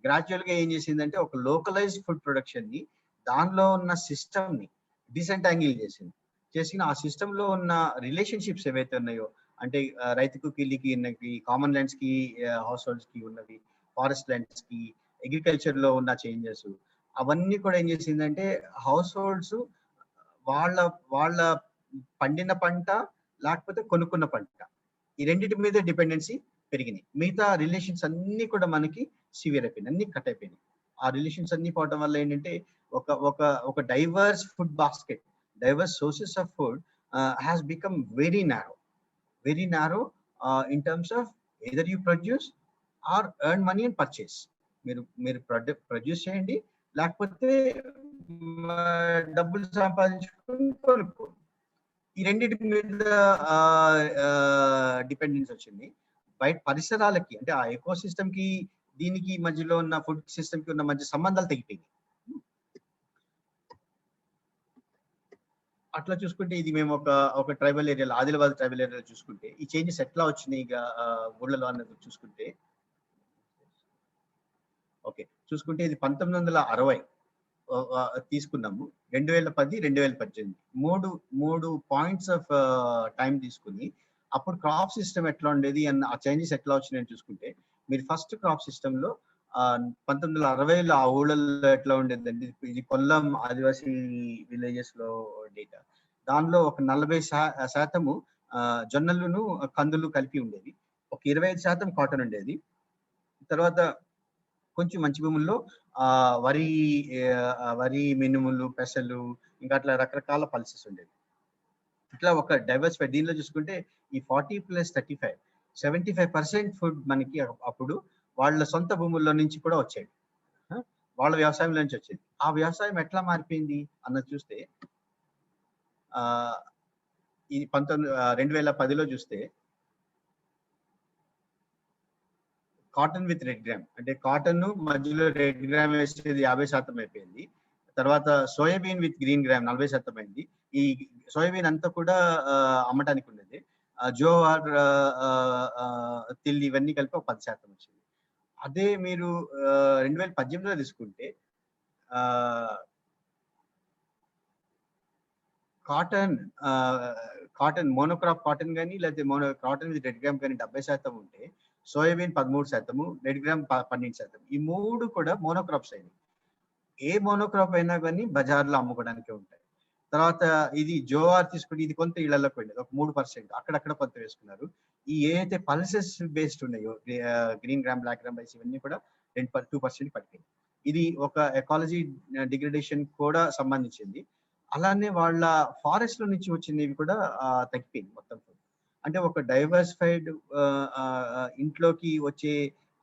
గ్రాడ్యువల్ గా ఏం చేసిందంటే ఒక లోకలైజ్డ్ ఫుడ్ ప్రొడక్షన్ ని, దానిలో ఉన్న సిస్టమ్ ని డిసెంటాంగిల్ చేసిన ఆ సిస్టమ్ లో ఉన్న రిలేషన్షిప్స్ ఏవైతే ఉన్నాయో, అంటే రైతుకు కిల్లికి, కామన్ ల్యాండ్స్ కి, హౌస్ హోల్డ్స్ కి ఉన్నవి, ఫారెస్ట్ ల్యాండ్స్ కి, అగ్రికల్చర్ లో ఉన్న చేంజెస్, అవన్నీ కూడా ఏం చేసిందంటే హౌస్ హోల్డ్స్ వాళ్ళ వాళ్ళ పండిన పంట లేకపోతే కొనుక్కున్న పంట, ఈ రెండింటి మీద డిపెండెన్సీ పెరిగినాయి. మిగతా రిలేషన్స్ అన్ని కూడా మనకి సివియర్ అయిపోయినాయి, అన్ని కట్ అయిపోయినాయి. ఆ రిలేషన్స్ అన్ని పోవడం వల్ల ఏంటంటే ఒక ఒక ఒక divorce food basket, divorce sources of food has become very narrow in terms of either you produce are earn money and purchase. మీరు ప్రొడ్యూస్ చేయండి, లేకపోతే డబ్బులు సంపాదించుకుని కొనుక్కో. ఈ రెండింటి మీద డిపెండెన్స్ వచ్చింది. బయట పరిసరాలకి, అంటే ఆ ఎకో సిస్టమ్ కి దీనికి మధ్యలో ఉన్న ఫుడ్ సిస్టమ్ కి ఉన్న మధ్య సంబంధాలు తెగిపోయింది. అట్లా చూసుకుంటే ఇది మేము ఒక ట్రైబల్ ఏరియాలో, ఆదిలాబాద్ ట్రైబల్ ఏరియాలో చూసుకుంటే ఈ చేంజెస్ ఎట్లా వచ్చినాయి ఊళ్ళలో అన్నది చూసుకుంటే, ఓకే చూసుకుంటే ఇది 1960 తీసుకున్నాము, 2010, 2018 మూడు పాయింట్స్ ఆఫ్ టైం తీసుకుని అప్పుడు క్రాప్ సిస్టమ్ ఎట్లా ఉండేది అన్న ఆ చేంజెస్ ఎట్లా వచ్చినాయని చూసుకుంటే, మీరు ఫస్ట్ క్రాప్ సిస్టమ్ లో 1960లో ఆ ఊళ్ళల్లో ఎట్లా ఉండేదండి, ఇది కొల్లం ఆదివాసీ విలేజెస్ లో డేటా. దానిలో ఒక 40% జొన్నలును కందులు కలిపి ఉండేది, ఒక 25% కాటన్ ఉండేది. తర్వాత కొంచెం మంచి భూముల్లో వరి, మినుములు, పెసలు, ఇంకా అట్లా రకరకాల పల్సెస్ ఉండేవి. ఇట్లా ఒక డైవర్సిఫై. దీనిలో చూసుకుంటే ఈ 40+35 75% ఫుడ్ మనకి అప్పుడు వాళ్ళ సొంత భూముల్లో నుంచి కూడా వచ్చేది, వాళ్ళ వ్యవసాయంలో నుంచి వచ్చేది. ఆ వ్యవసాయం ఎట్లా మారిపోయింది అన్నది చూస్తే, ఈ 2010లో చూస్తే కాటన్ విత్ రెడ్ గ్రామ్, అంటే కాటన్ మధ్యలో రెడ్ గ్రామ్ వేసేది 50% అయిపోయింది. తర్వాత సోయాబీన్ విత్ గ్రీన్ గ్రామ్ 40% అయింది. ఈ సోయాబీన్ అంతా కూడా అమ్మటానికి ఉండేది. జోవార్, తిల్ ఇవన్నీ కలిపి ఒక 10% వచ్చింది. అదే మీరు 2018లో తీసుకుంటే కాటన్ మోనోక్రాప్ కాటన్ కానీ, లేకపోతే కాటన్ విత్ రెడ్ గ్రామ్ కానీ 70% ఉంటే, సోయాబీన్ 13%, రెడ్ గ్రామ్ 12%. ఈ మూడు కూడా మోనోక్రాప్స్ అయినాయి. ఏ మోనోక్రాప్ అయినా కానీ బజార్లో అమ్ముకోవడానికి ఉంటాయి. తర్వాత ఇది జోవార్ తీసుకుంటే ఇది కొంత ఇళ్లలోకి వెళ్ళేది, ఒక 3%, అక్కడక్కడ కొంత వేసుకున్నారు. ఈ ఏదైతే పల్సెస్ బేస్డ్ ఉన్నాయో, green gram, black gram rice, ఇవన్నీ కూడా 2% పడిపోయింది. ఇది ఒక ఎకాలజీ డిగ్రేడేషన్ కూడా సంబంధించింది. అలానే వాళ్ళ ఫారెస్ట్ లో నుంచి వచ్చినవి కూడా తగ్గిపోయింది మొత్తం. అంటే ఒక డైవర్సిఫైడ్ ఇంట్లోకి వచ్చే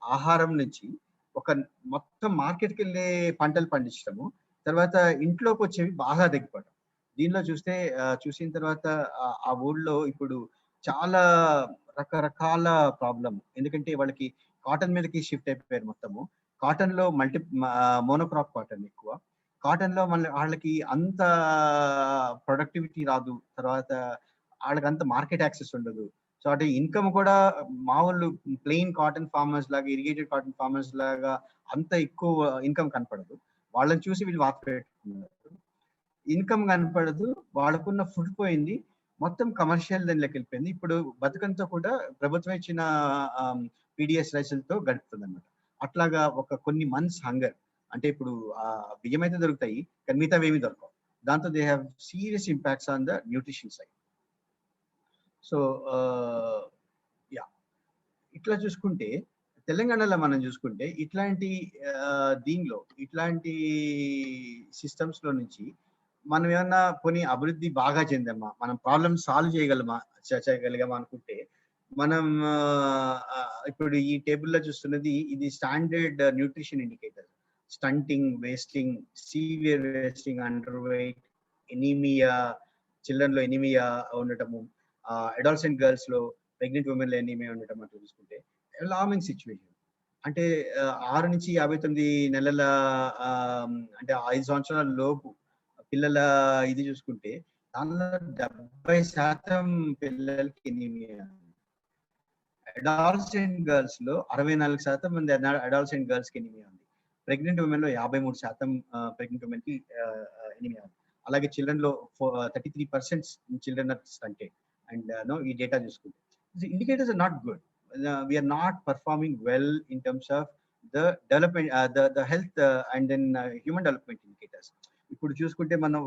ఆహారం నుంచి ఒక మొత్తం మార్కెట్కి వెళ్ళే పంటలు పండించడము, తర్వాత ఇంట్లోకి వచ్చేవి బాగా తగ్గిపోవడం. దీనిలో చూసిన తర్వాత ఆ ఊళ్ళో ఇప్పుడు చాలా రకరకాల ప్రాబ్లం, ఎందుకంటే వాళ్ళకి కాటన్ మీదకి షిఫ్ట్ అయిపోయారు మొత్తము. కాటన్ లో మోనోక్రాప్ కాటన్ ఎక్కువ. కాటన్ లో వాళ్ళకి అంత ప్రొడక్టివిటీ రాదు, తర్వాత వాళ్ళకి అంత మార్కెట్ యాక్సెస్ ఉండదు. సో అంటే ఇన్కమ్ కూడా మామూలు ప్లెయిన్ కాటన్ ఫార్మర్స్ లాగా, ఇరిగేటెడ్ కాటన్ ఫార్మర్స్ లాగా అంత ఎక్కువ ఇన్కమ్ కనపడదు. వాళ్ళని చూసి వీళ్ళు వార్త పెట్టుకున్నారు. ఇన్కమ్ కనపడదు, వాళ్ళకున్న ఫుడ్ పోయింది, మొత్తం కమర్షియల్ దానిలోకి వెళ్ళిపోయింది. ఇప్పుడు బతుకంతా కూడా ప్రభుత్వం ఇచ్చిన పీడిఎస్ రైసులతో గడుపుతుంది అనమాట. అట్లాగా ఒక కొన్ని మంత్స్ హంగర్, అంటే ఇప్పుడు బియ్యం అయితే దొరుకుతాయి కానీ మిగతావి ఏమి దొరకవు. దాంతో they have serious impacts on the nutrition side. So yeah, ఇట్లా చూసుకుంటే తెలంగాణలో మనం చూసుకుంటే ఇట్లాంటి దీనిలో ఇట్లాంటి సిస్టమ్స్ లో నుంచి మనం ఏమన్నా కొన్ని అభివృద్ధి బాగా చెందామా, మనం ప్రాబ్లమ్ సాల్వ్ చేయగలిగామా అనుకుంటే మనం ఇప్పుడు ఈ టేబుల్లో చూస్తున్నది ఇది standard nutrition indicator. Stunting, wasting, severe wasting, under weight, anaemia, children లో ఎనీమియా ఉండటము, అడాల్సెంట్ గర్ల్స్ లో, ప్రెగ్నెంట్ ఉమెన్ లో ఎనీమియా ఉండటం అట్లా చూసుకుంటే అలార్మింగ్ సిచ్యువేషన్. అంటే 6 నుంచి 59 నెలల అంటే 5 సంవత్సరాల లోపు పిల్లల ఇది చూసుకుంటే దానిలో 70% పిల్లలకి ఎనీమియా. అడాల్సెంట్ గర్ల్స్ లో 64% మంది అడాల్సెంట్ గర్ల్స్ కి ఎనీమియా ఉంది. ప్రెగ్నెంట్ ఉమెన్ లో 53% ప్రెగ్నెంట్ ఉమెన్ కి ఎనీమియా ఉంది. అలాగే చిల్డ్రన్ లో 33% చిల్డ్రన్ ఆర్ స్టంటెడ్. అండ్ ఈ డేటా చూసుకుంటే indicators are not good. We are not performing well in terms of the development, the health and then human development indicators. ఇప్పుడు చూసుకుంటే మనం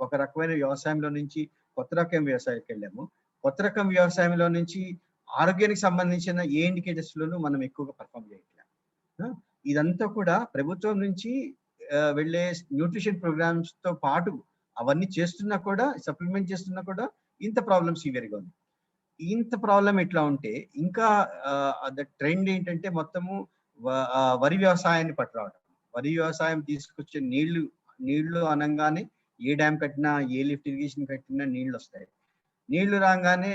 ఒక రకమైన వ్యవసాయంలో నుంచి కొత్త రకం వ్యవసాయానికి వెళ్ళాము. కొత్త రకం వ్యవసాయంలో నుంచి ఆరోగ్యానికి సంబంధించిన ఏ ఇండికేటర్స్ లోనూ మనం ఎక్కువగా పర్ఫామ్ చేయట్లేదు. ఇదంతా కూడా ప్రభుత్వం నుంచి వెళ్ళే న్యూట్రిషన్ ప్రోగ్రామ్స్ తో పాటు అవన్నీ చేస్తున్నా కూడా, సప్లిమెంట్ చేస్తున్నా కూడా ఇంత ప్రాబ్లమ్ సివియర్ గా ఉంది. ఇంత ప్రాబ్లం ఎట్లా ఉంటే ఇంకా ట్రెండ్ ఏంటంటే మొత్తము వరి వ్యవసాయాన్ని పట్టురావడం. వరి వ్యవసాయం తీసుకొచ్చే నీళ్లు అనగానే ఏ డ్యామ్ కట్టినా, ఏ లిఫ్ట్ ఇరిగేషన్ కట్టినా నీళ్లు వస్తాయి. నీళ్లు రాగానే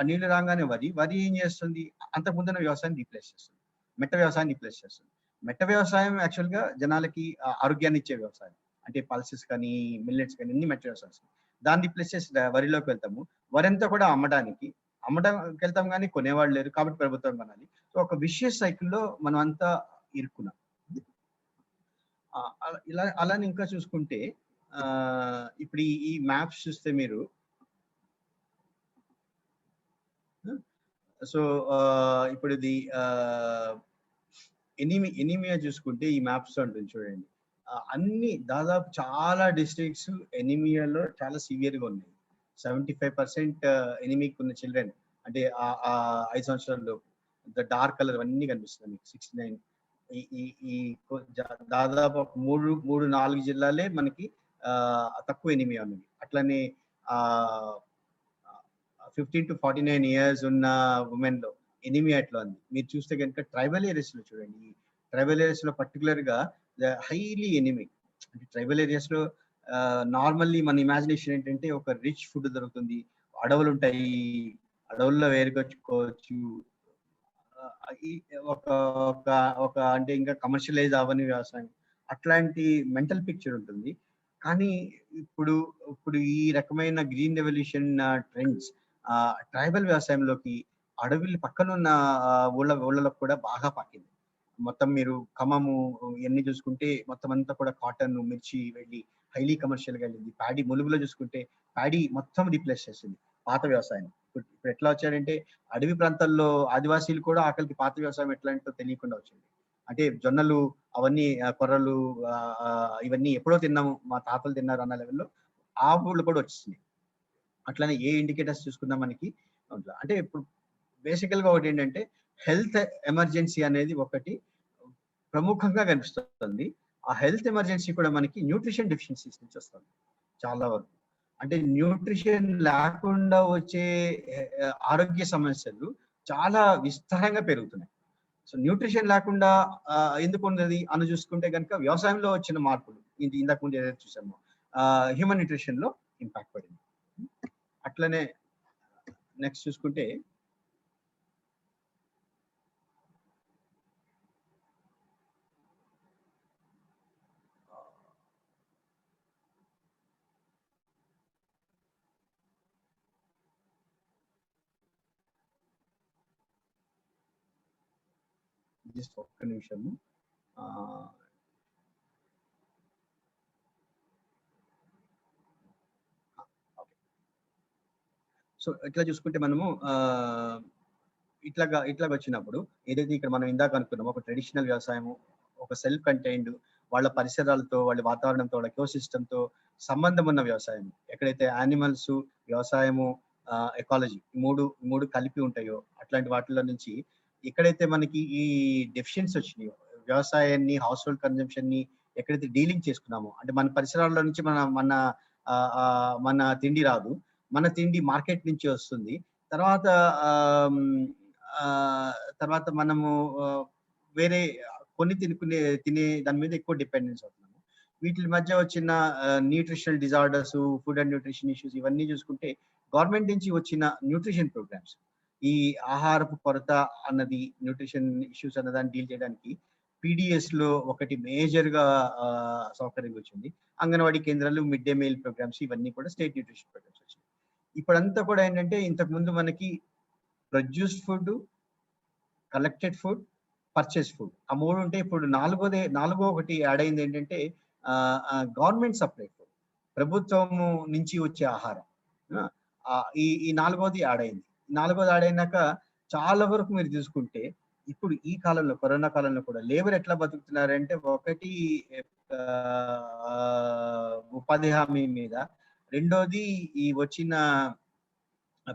నీళ్లు రాగానే వరి ఏం చేస్తుంది, అంతకుముందున్న వ్యవసాయాన్ని రీప్లేస్ చేస్తుంది, మెట్ట వ్యవసాయాన్ని రీప్లేస్ చేస్తుంది. మెట్ట వ్యవసాయం యాక్చువల్ గా జనాలకి ఆరోగ్యాన్ని ఇచ్చే వ్యవసాయం, అంటే పల్సెస్ కానీ మిల్లెట్స్ కానీ అన్ని మెట్ట వ్యవసాయం. దాన్ని రీప్లేస్ చేసి వరిలోకి వెళ్తాము. వరి అంతా కూడా అమ్మడానికి వెళ్తాం కానీ కొనేవాళ్ళు లేరు, కాబట్టి ప్రభుత్వం కొనాలి. సో ఒక విషియస్ సైకిల్లో మనం అంతా ఇరుక్కున్నాం. అలానే ఇంకా చూసుకుంటే ఇప్పుడు ఈ మ్యాప్స్ చూస్తే మీరు, సో ఇప్పుడు ఇది ఎనీమియా చూసుకుంటే ఈ మ్యాప్స్ ఉంటుంది చూడండి. అన్ని దాదాపు చాలా డిస్ట్రిక్ట్స్ ఎనీమియాలో చాలా సివియర్ గా ఉన్నాయి. 75% ఎనిమిక్ ఉన్న చిల్డ్రన్, అంటే 5 సంవత్సరాల్లో డార్క్ కలర్ అన్ని కనిపిస్తుంది మీకు. 69 ఈ దాదాపు 3-4 జిల్లాలే మనకి తక్కువ ఎనిమియా ఉన్నది. అట్లనే 15 to 49 years ఉన్న ఉమెన్ లో ఎనిమియా ఎట్లా ఉంది మీరు చూస్తే కనుక ట్రైబల్ ఏరియాస్ లో చూడండి. ట్రైబల్ ఏరియాస్ లో పర్టికులర్ గా హైలీ ఎనిమిక్. అంటే ట్రైబల్ ఏరియాస్ లో నార్మల్లీ మన ఇమాజినేషన్ ఏంటంటే ఒక రిచ్ ఫుడ్ దొరుకుతుంది, అడవులు ఉంటాయి, అడవుల్లో వేరుకొచ్చుకోవచ్చు, ఒక అంటే ఇంకా కమర్షియలైజ్ అవని వ్యవసాయం, అట్లాంటి మెంటల్ పిక్చర్ ఉంటుంది. కానీ ఇప్పుడు ఈ రకమైన గ్రీన్ రెవల్యూషన్ ట్రెండ్స్ ట్రైబల్ వ్యవసాయంలోకి, అడవులు పక్కనున్న ఊళ్ళలోకి కూడా బాగా పాకింది. మొత్తం మీరు ఖమ్మము ఇవన్నీ చూసుకుంటే మొత్తం అంతా కూడా కాటన్, మిర్చి వెళ్ళి హైలీ కమర్షియల్ గా వెళ్ళింది. ప్యాడీ, ములుగులో చూసుకుంటే ప్యాడీ మొత్తం రీప్లేస్ చేసింది పాత వ్యవసాయం. ఇప్పుడు ఎట్లా వచ్చారంటే అడవి ప్రాంతాల్లో ఆదివాసీలు కూడా ఆకలికి పాత వ్యవసాయం ఎట్లా అంటే తెలియకుండా వచ్చింది. అంటే జొన్నలు అవన్నీ, కొర్రలు ఇవన్నీ ఎప్పుడో తిన్నాము, మా తాతలు తిన్నారు అన్న లెవెల్లో ఆ ఊళ్ళు కూడా వచ్చింది. అట్లానే ఏ ఇండికేటర్స్ చూసుకున్నా మనకి అంటే ఇప్పుడు బేసికల్ గా ఒకటి ఏంటంటే హెల్త్ ఎమర్జెన్సీ అనేది ఒకటి ప్రముఖంగా కనిపిస్తుంది. ఆ హెల్త్ ఎమర్జెన్సీ కూడా మనకి న్యూట్రిషన్ డెఫిషియన్సీస్ నుంచి వస్తుంది చాలా వరకు. అంటే న్యూట్రిషన్ లేకుండా వచ్చే ఆరోగ్య సమస్యలు చాలా విస్తారంగా పెరుగుతున్నాయి. సో న్యూట్రిషన్ లేకుండా ఎందుకు ఉన్నది అని చూసుకుంటే కనుక వ్యవసాయంలో వచ్చిన మార్పులు, ఇంతకు ముందు ఏదైతే చూసామో హ్యూమన్ న్యూట్రిషన్ లో ఇంపాక్ట్ పడింది. అట్లనే నెక్స్ట్ చూసుకుంటే జస్ట్ ఒక్క నిమిషము. సో ఇట్లా చూసుకుంటే మనము ఇట్లాగా వచ్చినప్పుడు ఏదైతే ఇక్కడ మనం ఇందాక అనుకున్నామో ఒక ట్రెడిషనల్ వ్యవసాయము, ఒక సెల్ఫ్ కంటైన్డ్, వాళ్ళ పరిసరాలతో, వాళ్ళ వాతావరణంతో, వాళ్ళ ఎకోసిస్టమ్తో సంబంధం ఉన్న వ్యవసాయం, ఎక్కడైతే యానిమల్స్, వ్యవసాయము, ఎకాలజీ మూడు కలిపి ఉంటాయో అట్లాంటి వాటిలో నుంచి ఎక్కడైతే మనకి ఈ డెఫిషియన్సీ వచ్చినాయో, వ్యవసాయాన్ని, హౌస్ హోల్డ్ కన్జంప్షన్ ని ఎక్కడైతే డీలింగ్ చేసుకున్నామో, అంటే మన పరిసరాల్లో నుంచి మన తిండి రాదు, మన తిండి మార్కెట్ నుంచి వస్తుంది. తర్వాత మనము వేరే కొన్ని తినే దాని మీద ఎక్కువ డిపెండెన్స్ అవుతున్నాము. వీటి మధ్య వచ్చిన nutritional disorders, food and nutrition issues ఇవన్నీ చూసుకుంటే గవర్నమెంట్ నుంచి వచ్చిన న్యూట్రిషన్ ప్రోగ్రామ్స్, ఈ ఆహారపు కొరత అన్నది, న్యూట్రిషన్ ఇష్యూస్ అన్నదాన్ని డీల్ చేయడానికి పీడిఎస్ లో ఒకటి మేజర్ గా సౌకర్యం వచ్చింది. అంగన్వాడీ కేంద్రాలు, మిడ్ డే మీల్ ప్రోగ్రామ్స్, ఇవన్నీ కూడా స్టేట్ న్యూట్రిషన్ ప్రోగ్రామ్స్ వచ్చింది. ఇప్పుడంతా కూడా ఏంటంటే ఇంతకు ముందు మనకి produced food, collected food, purchase food, ఆ మూడు ఉంటే ఇప్పుడు నాలుగో ఒకటి యాడ్ అయింది ఏంటంటే గవర్నమెంట్ సప్లై ఫుడ్, ప్రభుత్వము నుంచి వచ్చే ఆహారం. ఈ నాలుగోది యాడ్ అయింది. నాలుగోది యాడ్ అయినాక చాలా వరకు మీరు చూసుకుంటే ఇప్పుడు ఈ కాలంలో, కరోనా కాలంలో కూడా లేబర్ ఎట్లా బతుకుతున్నారంటే, ఒకటి ఉపాధి హామీ మీద, రెండోది ఈ వచ్చిన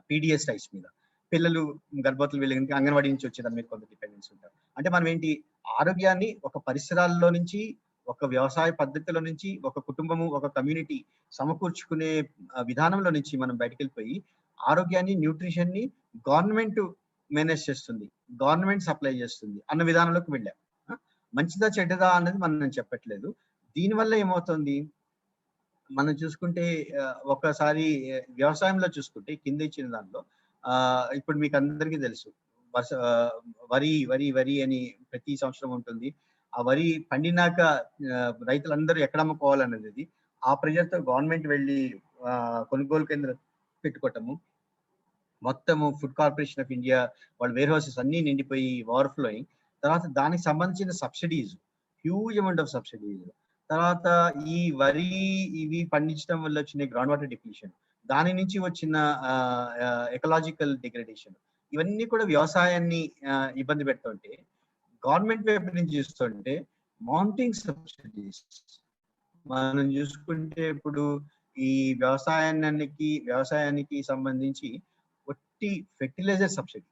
పీడిఎస్ రైస్ మీద. పిల్లలు గర్భవతులు వెళ్ళడానికి అంగన్వాడీ నుంచి వచ్చేదాన్ని మీద కొంత డిపెండెన్స్ ఉంటారు. అంటే మనం ఏంటి, ఆరోగ్యాన్ని ఒక పరిసరాల్లో నుంచి, ఒక వ్యవసాయ పద్ధతిలో నుంచి, ఒక కుటుంబము, ఒక కమ్యూనిటీ సమకూర్చుకునే విధానంలో నుంచి మనం బయటకు వెళ్ళిపోయి ఆరోగ్యాన్ని, న్యూట్రిషన్ ని గవర్నమెంట్ మేనేజ్ చేస్తుంది, గవర్నమెంట్ సప్లై చేస్తుంది అన్న విధానంలోకి వెళ్ళాం. మంచిదా చెడ్డదా అన్నది మనం చెప్పట్లేదు. దీనివల్ల ఏమవుతుంది, మనం చూసుకుంటే ఒకసారి వ్యవసాయంలో చూసుకుంటే కింద ఇచ్చిన దానిలో ఇప్పుడు మీకు అందరికీ తెలుసు, వరి అని ప్రతి సంవత్సరం ఉంటుంది. ఆ వరి పండినాక రైతులందరూ ఎక్కడ అమ్ముకోవాలనేది ఆ ప్రజలతో గవర్నమెంట్ వెళ్ళి కొనుగోలు కేంద్రం పెట్టుకోవటము, మొత్తము ఫుడ్ కార్పొరేషన్ ఆఫ్ ఇండియా వాళ్ళ వేర్ హౌసెస్ అన్ని నిండిపోయి ఓవర్ఫ్లోయింగ్. తర్వాత దానికి సంబంధించిన subsidies, huge amount of subsidies. తర్వాత ఈ వరి ఇవి పండించడం వల్ల వచ్చిన గ్రౌండ్ వాటర్ డిప్లీషన్, దాని నుంచి వచ్చిన ఎకలాజికల్ డిగ్రేడేషన్, ఇవన్నీ కూడా వ్యవసాయాన్ని ఇబ్బంది పెడుతుంటే, గవర్నమెంట్ వైపు నుంచి చూస్తుంటే మౌంటింగ్ సబ్సిడీస్. మనం చూసుకుంటే ఇప్పుడు ఈ వ్యవసాయానికి సంబంధించి ఒట్టి ఫెర్టిలైజర్ సబ్సిడీ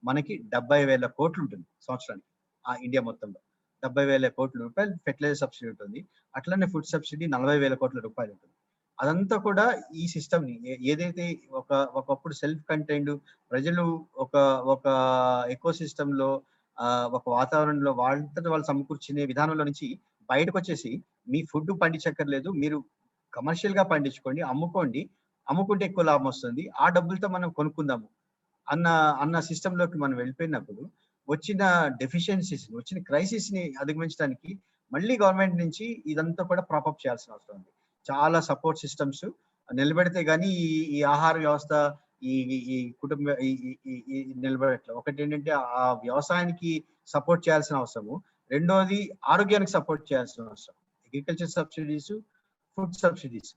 మనకి 70,000 కోట్లు ఉంటుంది సంవత్సరానికి. ఇండియా మొత్తంలో 70,000 కోట్ల రూపాయలు ఫెర్టిలైజర్ సబ్సిడీ ఉంటుంది. అట్లనే ఫుడ్ సబ్సిడీ 40,000 కోట్ల రూపాయలు ఉంటుంది. అదంతా కూడా ఈ సిస్టమ్ ని ఏదైతే ఒకప్పుడు సెల్ఫ్ కంటైన్డ్ ప్రజలు ఒక ఎకో సిస్టమ్ లో, ఒక వాతావరణంలో వాళ్ళంతట వాళ్ళు సమకూర్చునే విధానంలో నుంచి బయటకు వచ్చేసి, మీ ఫుడ్ పండించక్కర్లేదు, మీరు కమర్షియల్ గా పండించుకోండి, అమ్ముకుంటే ఎక్కువ లాభం వస్తుంది, ఆ డబ్బులతో మనం కొనుక్కుందాము అన్న సిస్టమ్ లోకి మనం వెళ్ళిపోయినప్పుడు వచ్చిన డెఫిషియన్సీస్, వచ్చిన క్రైసిస్ ని అధిగమించడానికి మళ్ళీ గవర్నమెంట్ నుంచి ఇదంతా కూడా ప్రాపప్ చేయాల్సిన అవసరం ఉంది. చాలా సపోర్ట్ సిస్టమ్స్ నిలబెడితే గానీ ఈ ఆహార వ్యవస్థ, ఈ కుటుంబ నిలబడట్లేదు. ఒకటి ఏంటంటే ఆ వ్యవసాయానికి సపోర్ట్ చేయాల్సిన అవసరము, రెండోది ఆరోగ్యానికి సపోర్ట్ చేయాల్సిన అవసరం. అగ్రికల్చర్ సబ్సిడీస్, ఫుడ్ సబ్సిడీస్,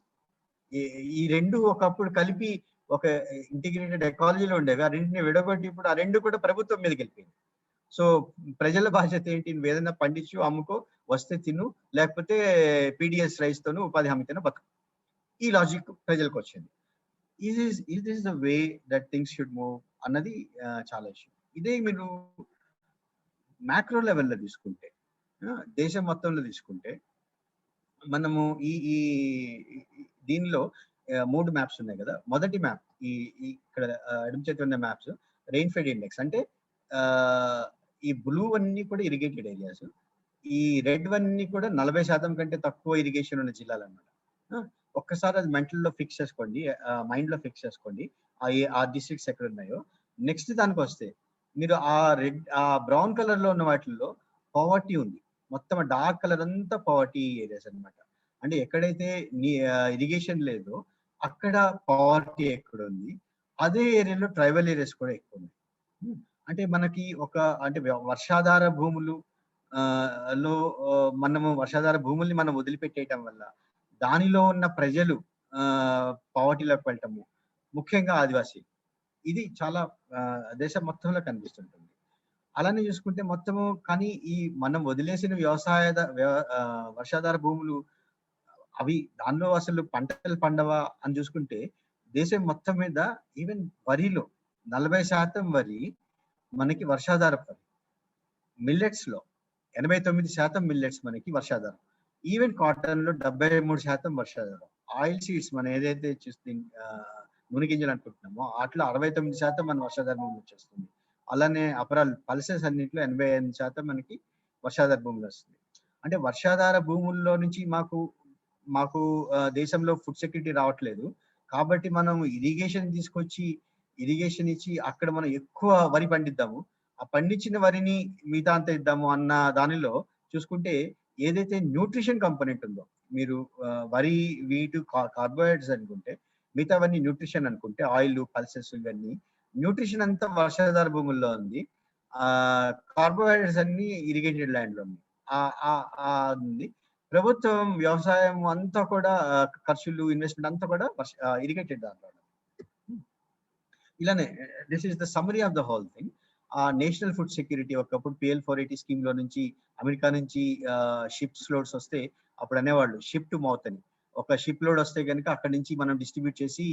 ఈ రెండు ఒకప్పుడు కలిపి ఒక ఇంటిగ్రేటెడ్ ఎకాలజీలో ఉండేవి. ఆ రెండింటిని విడగొట్టి ఇప్పుడు ఆ రెండు కూడా ప్రభుత్వం మీదకి వెళ్ళిపోయింది. సో ప్రజల బాధ్యత ఏంటి, నువ్వు ఏదైనా పండించు, అమ్ముకో, వస్తే తిను, లేకపోతే పీడిఎస్ రైస్ తోను, ఉపాధి హామీతోనూ బతుకు. ఈ లాజిక్ ప్రజలకు వచ్చింది. ఇది is the way that things should move అన్నది చాలా ఇష్యూ. ఇదే మీరు మ్యాక్రో లెవెల్లో తీసుకుంటే, దేశం మొత్తంలో తీసుకుంటే, మనము ఈ దీనిలో 3 మ్యాప్స్ ఉన్నాయి కదా. మొదటి మ్యాప్ ఇక్కడ ఎడమ చేతి ఉన్న మ్యాప్స్ రెయిన్ఫెడ్ ఇండెక్స్, అంటే ఈ బ్లూ అన్ని కూడా ఇరిగేటెడ్ ఏరియాస్, ఈ రెడ్ అన్ని కూడా 40% కంటే తక్కువ ఇరిగేషన్ ఉన్న జిల్లాలు అన్నమాట. ఒక్కసారి అది మెంటల్ లో ఫిక్స్ చేసుకోండి, మైండ్ లో ఫిక్స్ చేసుకోండి ఆ డిస్ట్రిక్ట్స్ ఎక్కడ ఉన్నాయో. నెక్స్ట్ దానికి వస్తే మీరు ఆ బ్రౌన్ కలర్ లో ఉన్న వాటిల్లో పవర్టీ ఉంది, మొత్తం డార్క్ కలర్ అంతా పవర్టీ ఏరియాస్ అన్నమాట. అంటే ఎక్కడైతే ఇరిగేషన్ లేదో అక్కడ పవర్టీ ఎక్కడ ఉంది, అదే ఏరియాలో ట్రైబల్ ఏరియాస్ కూడా ఎక్కువ ఉన్నాయి. అంటే మనకి అంటే వర్షాధార భూములు మనము వర్షాధార భూముల్ని మనం వదిలిపెట్టేయటం వల్ల దానిలో ఉన్న ప్రజలు పవర్టీలోకి వెళ్ళటము, ముఖ్యంగా ఆదివాసీ ఇది చాలా దేశం మొత్తంలో కనిపిస్తుంటుంది. అలానే చూసుకుంటే మొత్తము కానీ ఈ మనం వదిలేసిన వర్షాధార భూములు అవి దానిలో అసలు పంటలు పండవా అని చూసుకుంటే దేశం మొత్తం మీద ఈవెన్ వరిలో 40% వరి మనకి వర్షాధార వరి. మిల్లెట్స్ లో 89% మిల్లెట్స్ మనకి వర్షాధారం. ఈవెన్ కాటన్ లో 73% వర్షాధారం. ఆయిల్ సీడ్స్ మనం ఏదైతే చూస్తే నూనె గింజలు అనుకుంటున్నామో అట్లా 69% మన వర్షాధార భూమి వచ్చేస్తుంది. అలానే అపరాల్ పల్సెస్ అన్నింటిలో 88% మనకి వర్షాధార భూములు వస్తుంది. అంటే వర్షాధార భూముల్లో నుంచి మాకు దేశంలో ఫుడ్ సెక్యూరిటీ రావట్లేదు. కాబట్టి మనం ఇరిగేషన్ తీసుకొచ్చి ఇరిగేషన్ ఇచ్చి అక్కడ మనం ఎక్కువ వరి పండిద్దాము. ఆ పండించిన వరిని మిగతా అంతా ఇద్దాము అన్న దానిలో చూసుకుంటే ఏదైతే న్యూట్రిషన్ కంపోనెంట్ ఉందో, మీరు వరి, వీటు, కార్బోహైడ్రేట్స్ అనుకుంటే మిగతావన్నీ న్యూట్రిషన్ అనుకుంటే ఆయిల్, పల్సెస్ ఇవన్నీ న్యూట్రిషన్ అంతా వర్షాధార భూముల్లో ఉంది. కార్బోహైడ్రేట్స్ అన్ని ఇరిగేటెడ్ ల్యాండ్ లో ఉంది. ప్రభుత్వం వ్యవసాయం అంతా కూడా ఖర్చులు, ఇన్వెస్ట్మెంట్ అంతా కూడా ఇరిగేటెడ్ దాంట్లో. ఇలానే this is the summary of the whole thing. National food security ఒకప్పుడు PL 480 స్కీమ్ లో నుంచి అమెరికా నుంచి షిప్స్ లోడ్స్ వస్తే అప్పుడు అనేవాళ్ళు షిప్ టు మౌత్ అని. ఒక షిప్ లోడ్ వస్తే కనుక అక్కడి నుంచి మనం డిస్ట్రిబ్యూట్ చేసి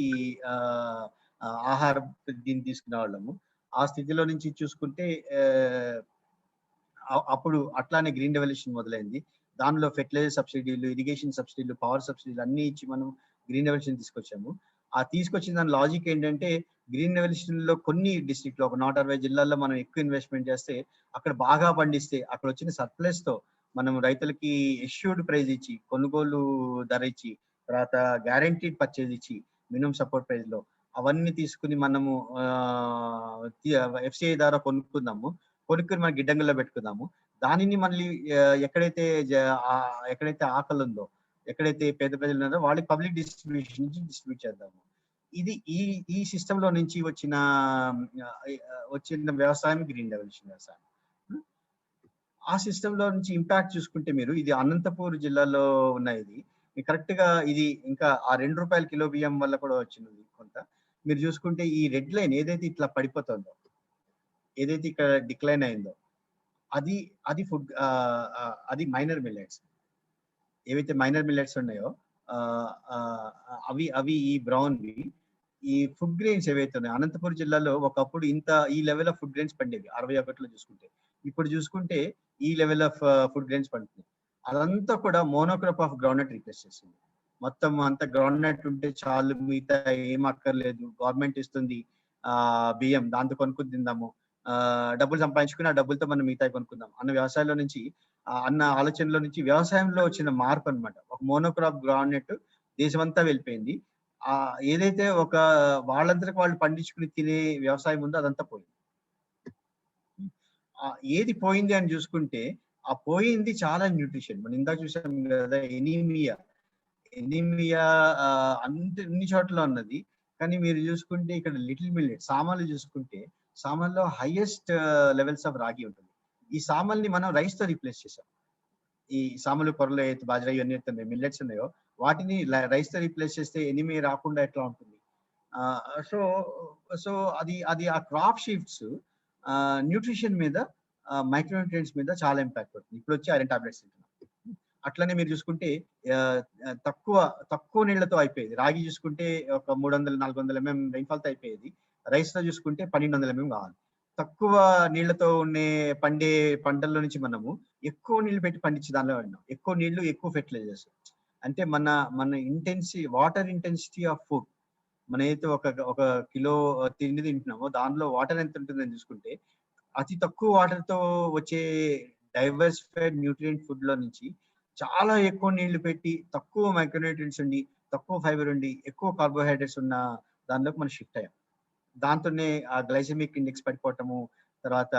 ఆహారం దీన్ని తీసుకునే వాళ్ళము. ఆ స్థితిలో నుంచి చూసుకుంటే అప్పుడు అట్లానే గ్రీన్ రెవల్యూషన్ మొదలైంది. దానిలో ఫెర్టిలైజర్ సబ్సిడీలు, ఇరిగేషన్ సబ్సిడీలు, పవర్ సబ్సిడీలు అన్ని ఇచ్చి మనం గ్రీన్ రెవల్యూషన్ తీసుకొచ్చాము. ఆ తీసుకొచ్చిన దాని లాజిక్ ఏంటంటే గ్రీన్ రెవల్యూషన్ లో కొన్ని డిస్ట్రిక్ట్ లో ఒక 160 జిల్లాల్లో మనం ఎక్కువ ఇన్వెస్ట్మెంట్ చేస్తే అక్కడ బాగా పండిస్తే అక్కడ వచ్చిన సర్ప్లస్ తో మనం రైతులకి ఎష్యూర్డ్ ప్రైజ్ ఇచ్చి, కొనుగోలు ధర ఇచ్చి, తర్వాత గ్యారంటీడ్ పర్చేజ్ ఇచ్చి, మినిమం సపోర్ట్ ప్రైజ్ లో అవన్నీ తీసుకుని మనము FCI ద్వారా కొనుక్కుందాము. కొనుక్కుని మన గిడ్డంగుల్లో పెట్టుకుందాము. దానిని మళ్ళీ ఎక్కడైతే ఆకలి ఉందో, ఎక్కడైతే పేద ప్రజలు ఉన్నారో వాళ్ళకి పబ్లిక్ డిస్ట్రిబ్యూషన్ నుంచి డిస్ట్రిబ్యూట్ చేద్దాము. ఇది ఈ సిస్టమ్ లో నుంచి వచ్చిన వ్యవసాయం గ్రీన్ రెవల్యూషన్ వ్యవసాయం. ఆ సిస్టమ్ లో నుంచి ఇంపాక్ట్ చూసుకుంటే మీరు ఇది అనంతపూర్ జిల్లాలో ఉన్న ఇది కరెక్ట్ గా ఇది ఇంకా ఆ ₹2 కిలో బియ్యం వల్ల కూడా వచ్చినది కొంత. మీరు చూసుకుంటే ఈ రెడ్ లైన్ ఏదైతే ఇట్లా పడిపోతుందో, ఏదైతే ఇక్కడ డిక్లైన్ అయిందో అది ఫుడ్, అది మైనర్ మిల్లెట్స్. ఏవైతే మైనర్ మిల్లెట్స్ ఉన్నాయో అవి ఈ బ్రౌన్వి. ఈ ఫుడ్ గ్రెయిన్స్ ఏవైతే ఉన్నాయో అనంతపురం జిల్లాలో ఒకప్పుడు ఈ లెవెల్ ఆఫ్ ఫుడ్ గ్రెయిన్స్ పండేవి 61లో చూసుకుంటే. ఇప్పుడు చూసుకుంటే ఈ లెవెల్ ఆఫ్ ఫుడ్ గ్రెయిన్స్ పండుతుంది. అదంతా కూడా మోనోక్రాప్ ఆఫ్ గ్రౌండ్నట్ రీప్లేస్ చేస్తుంది. మొత్తం అంతా గ్రౌండ్నట్ ఉంటే చాలు, మిగతా ఏం అక్కర్లేదు, గవర్నమెంట్ ఇస్తుంది బియ్యం, దాంతో కొనుక్కుని తిందాము, డబ్బులు సంపాదించుకుని ఆ డబ్బులతో మనం మిగతా కొనుక్కుందాం అన్న వ్యవసాయంలో నుంచి అన్న ఆలోచనలో నుంచి వ్యవసాయంలో వచ్చిన మార్పు అన్నమాట. ఒక మోనోక్రాప్ గ్రౌండ్నట్ దేశమంతా వెళ్ళిపోయింది. ఏదైతే ఒక వాళ్ళందరికి వాళ్ళు పండించుకుని తినే వ్యవసాయం ఉందో అదంతా పోయింది. ఏది పోయింది అని చూసుకుంటే ఆ పోయింది చాలా న్యూట్రిషన్. మనం ఇందాక చూసాం కదా, ఎనీమియా అన్ని చోట్ల ఉన్నది. కానీ మీరు చూసుకుంటే ఇక్కడ లిటిల్ మిల్లెట్ సామాన్లు చూసుకుంటే సామాన్లో హైయెస్ట్ లెవెల్స్ ఆఫ్ రాగి ఉంటుంది. ఈ సామాన్ని మనం రైస్ తో రీప్లేస్ చేసాం. ఈ సామాన్లు, కొరలు అయితే బాజ్రా ఇవన్నీ ఉన్నాయి, మిల్లెట్స్ ఉన్నాయో వాటిని రైస్ తో రీప్లేస్ చేస్తే ఎనిమి రాకుండా ఎట్లా ఉంటుంది? సో అది ఆ క్రాప్ షిఫ్ట్స్ న్యూట్రిషన్ మీద, మైక్రోన్యూట్రియంట్స్ మీద చాలా ఇంపాక్ట్ పడుతుంది. ఇప్పుడు వచ్చి ఐరన్ టాబ్లెట్స్ తింటున్నాం. అట్లనే మీరు చూసుకుంటే తక్కువ నీళ్లతో అయిపోయేది. రాగి చూసుకుంటే ఒక 300-400 mm రైన్ఫాల్ తో అయిపోయేది. రైస్ తో చూసుకుంటే 1200 mm కావాలి. తక్కువ నీళ్లతో పండే పంటల్లో నుంచి మనము ఎక్కువ నీళ్లు పెట్టి పండించే దానిలో పడినాం. ఎక్కువ నీళ్లు, ఎక్కువ ఫెర్టిలైజర్స్. అంటే మన వాటర్ ఇంటెన్సిటీ ఆఫ్ ఫుడ్, మన అయితే ఒక కిలో తిండి తింటున్నామో దానిలో వాటర్ ఎంత ఉంటుందని చూసుకుంటే అతి తక్కువ వాటర్ తో వచ్చే డైవర్సిఫైడ్ న్యూట్రియంట్ ఫుడ్ లో నుంచి చాలా ఎక్కువ నీళ్లు పెట్టి తక్కువ మైక్రోన్యూట్రియంట్స్ ఉండి, తక్కువ ఫైబర్ ఉండి, ఎక్కువ కార్బోహైడ్రేట్స్ ఉన్న దానిలోకి మనం షిఫ్ట్ అయ్యాం. దాంతోనే ఆ గ్లైసెమిక్ ఇండెక్స్ పడిపోవటము, తర్వాత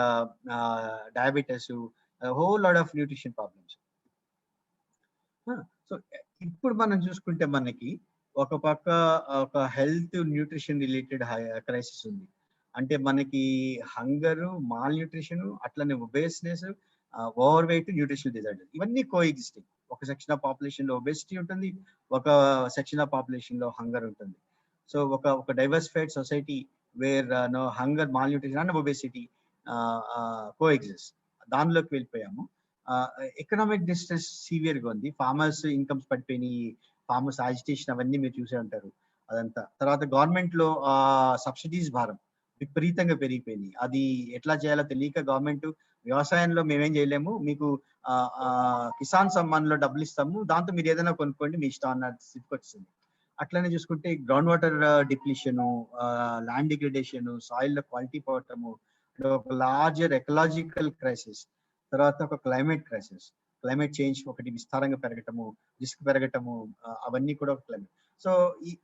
diabetes, whole lot of nutrition problems. So ఇప్పుడు మనం చూసుకుంటే మనకి ఒక పక్క ఒక హెల్త్ న్యూట్రిషన్ రిలేటెడ్ క్రైసిస్ ఉంది. అంటే మనకి హంగరు, మాల్ న్యూట్రిషన్, అట్లనే obeseness, overweight, nutritional disorder ఇవన్నీ కోఎగ్జిస్టింగ్. ఒక సెక్షన్ ఆఫ్ పాపులేషన్ లో ఒబెసిటీ ఉంటుంది, ఒక సెక్షన్ ఆఫ్ పాపులేషన్ లో హంగర్ ఉంటుంది. సో ఒక diversified society where no hunger, malnutrition and obesity coexist. దానిలోకి వెళ్ళిపోయాము. ఎకనామిక్ డిస్ట్రెస్ సివియర్ గా ఉంది. ఫార్మర్స్ ఇన్కమ్స్ పడిపోయినాయి, ఫార్మర్స్ యాజిటేషన్ అవన్నీ మీరు చూసే ఉంటారు అదంతా. తర్వాత గవర్నమెంట్ లో సబ్సిడీస్ భారం విపరీతంగా పెరిగిపోయినాయి. అది ఎట్లా చేయాలో తెలియక గవర్నమెంట్ వ్యవసాయంలో మేమేం చేయలేము, మీకు కిసాన్ సమ్మాన్ లో డబ్బులు ఇస్తాము, దాంతో మీరు ఏదైనా కొనుక్కోండి మీ ఇష్టం అన్న స్థితికి వచ్చింది. అట్లనే చూసుకుంటే ground water depletion, land degradation, soil quality పోవటము, ఒక లార్జర్ ఎకలాజికల్ క్రైసిస్, తర్వాత ఒక క్లైమేట్ క్రైసిస్, క్లైమేట్ చేంజ్ ఒకటి విస్తారంగా పెరగటము, రిస్క్ పెరగటము, అవన్నీ కూడా ఒక క్లైమేట్. సో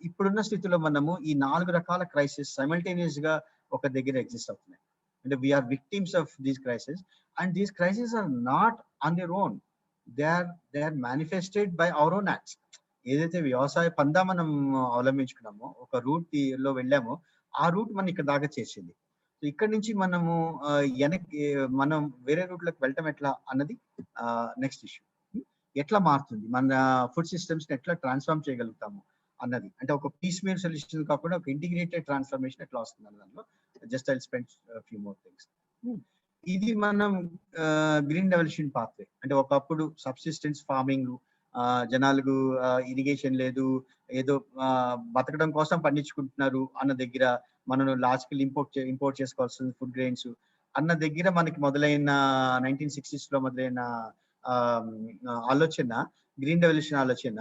ఇప్పుడున్న స్థితిలో మనము ఈ 4 రకాల క్రైసిస్ సైమల్టేనియస్ గా ఒక దగ్గర ఎగ్జిస్ట్ అవుతున్నాయి. అంటే we are victims of these crisis, and these crisis are not on their own, they are manifested by our own acts. ఏదైతే వ్యవసాయ పందా మనం అవలంబించుకున్నామో, ఒక రూట్ లో వెళ్ళామో, ఆ రూట్ మనం ఇక్కడ దాకా చేసింది. సో ఇక్కడ నుంచి మనము వెనక్కి మనం వేరే రూట్ లోకి వెళ్ళటం ఎట్లా అన్నది నెక్స్ట్ ఇష్యూ. ఎట్లా మారుతుంది మన ఫుడ్ సిస్టమ్స్ ని, ఎట్లా ట్రాన్స్ఫార్మ్ చేయగలుగుతాము అన్నది. అంటే ఒక పీస్ మీల్ సొల్యూషన్ కాకుండా ఒక ఇంటిగ్రేటెడ్ ట్రాన్స్ఫర్మేషన్ ఎట్లా వస్తుంది అన్న దానిలో just I spend few more things. ఇది మనం గ్రీన్ రెవల్యూషన్ పాత్వే. అంటే ఒకప్పుడు సబ్సిస్టెన్స్ ఫార్మింగ్, జనాలకు ఇరిగేషన్ లేదు, ఏదో బతకడం కోసం పండించుకుంటున్నారు అన్న దగ్గర మనం లాజికల్ ఇంపోర్ట్ చేసుకోవాల్సిన ఫుడ్ గ్రెయిన్స్ అన్న దగ్గర మనకి మొదలైన 1960s లో మొదలైన ఆలోచన, గ్రీన్ రెవల్యూషన్ ఆలోచన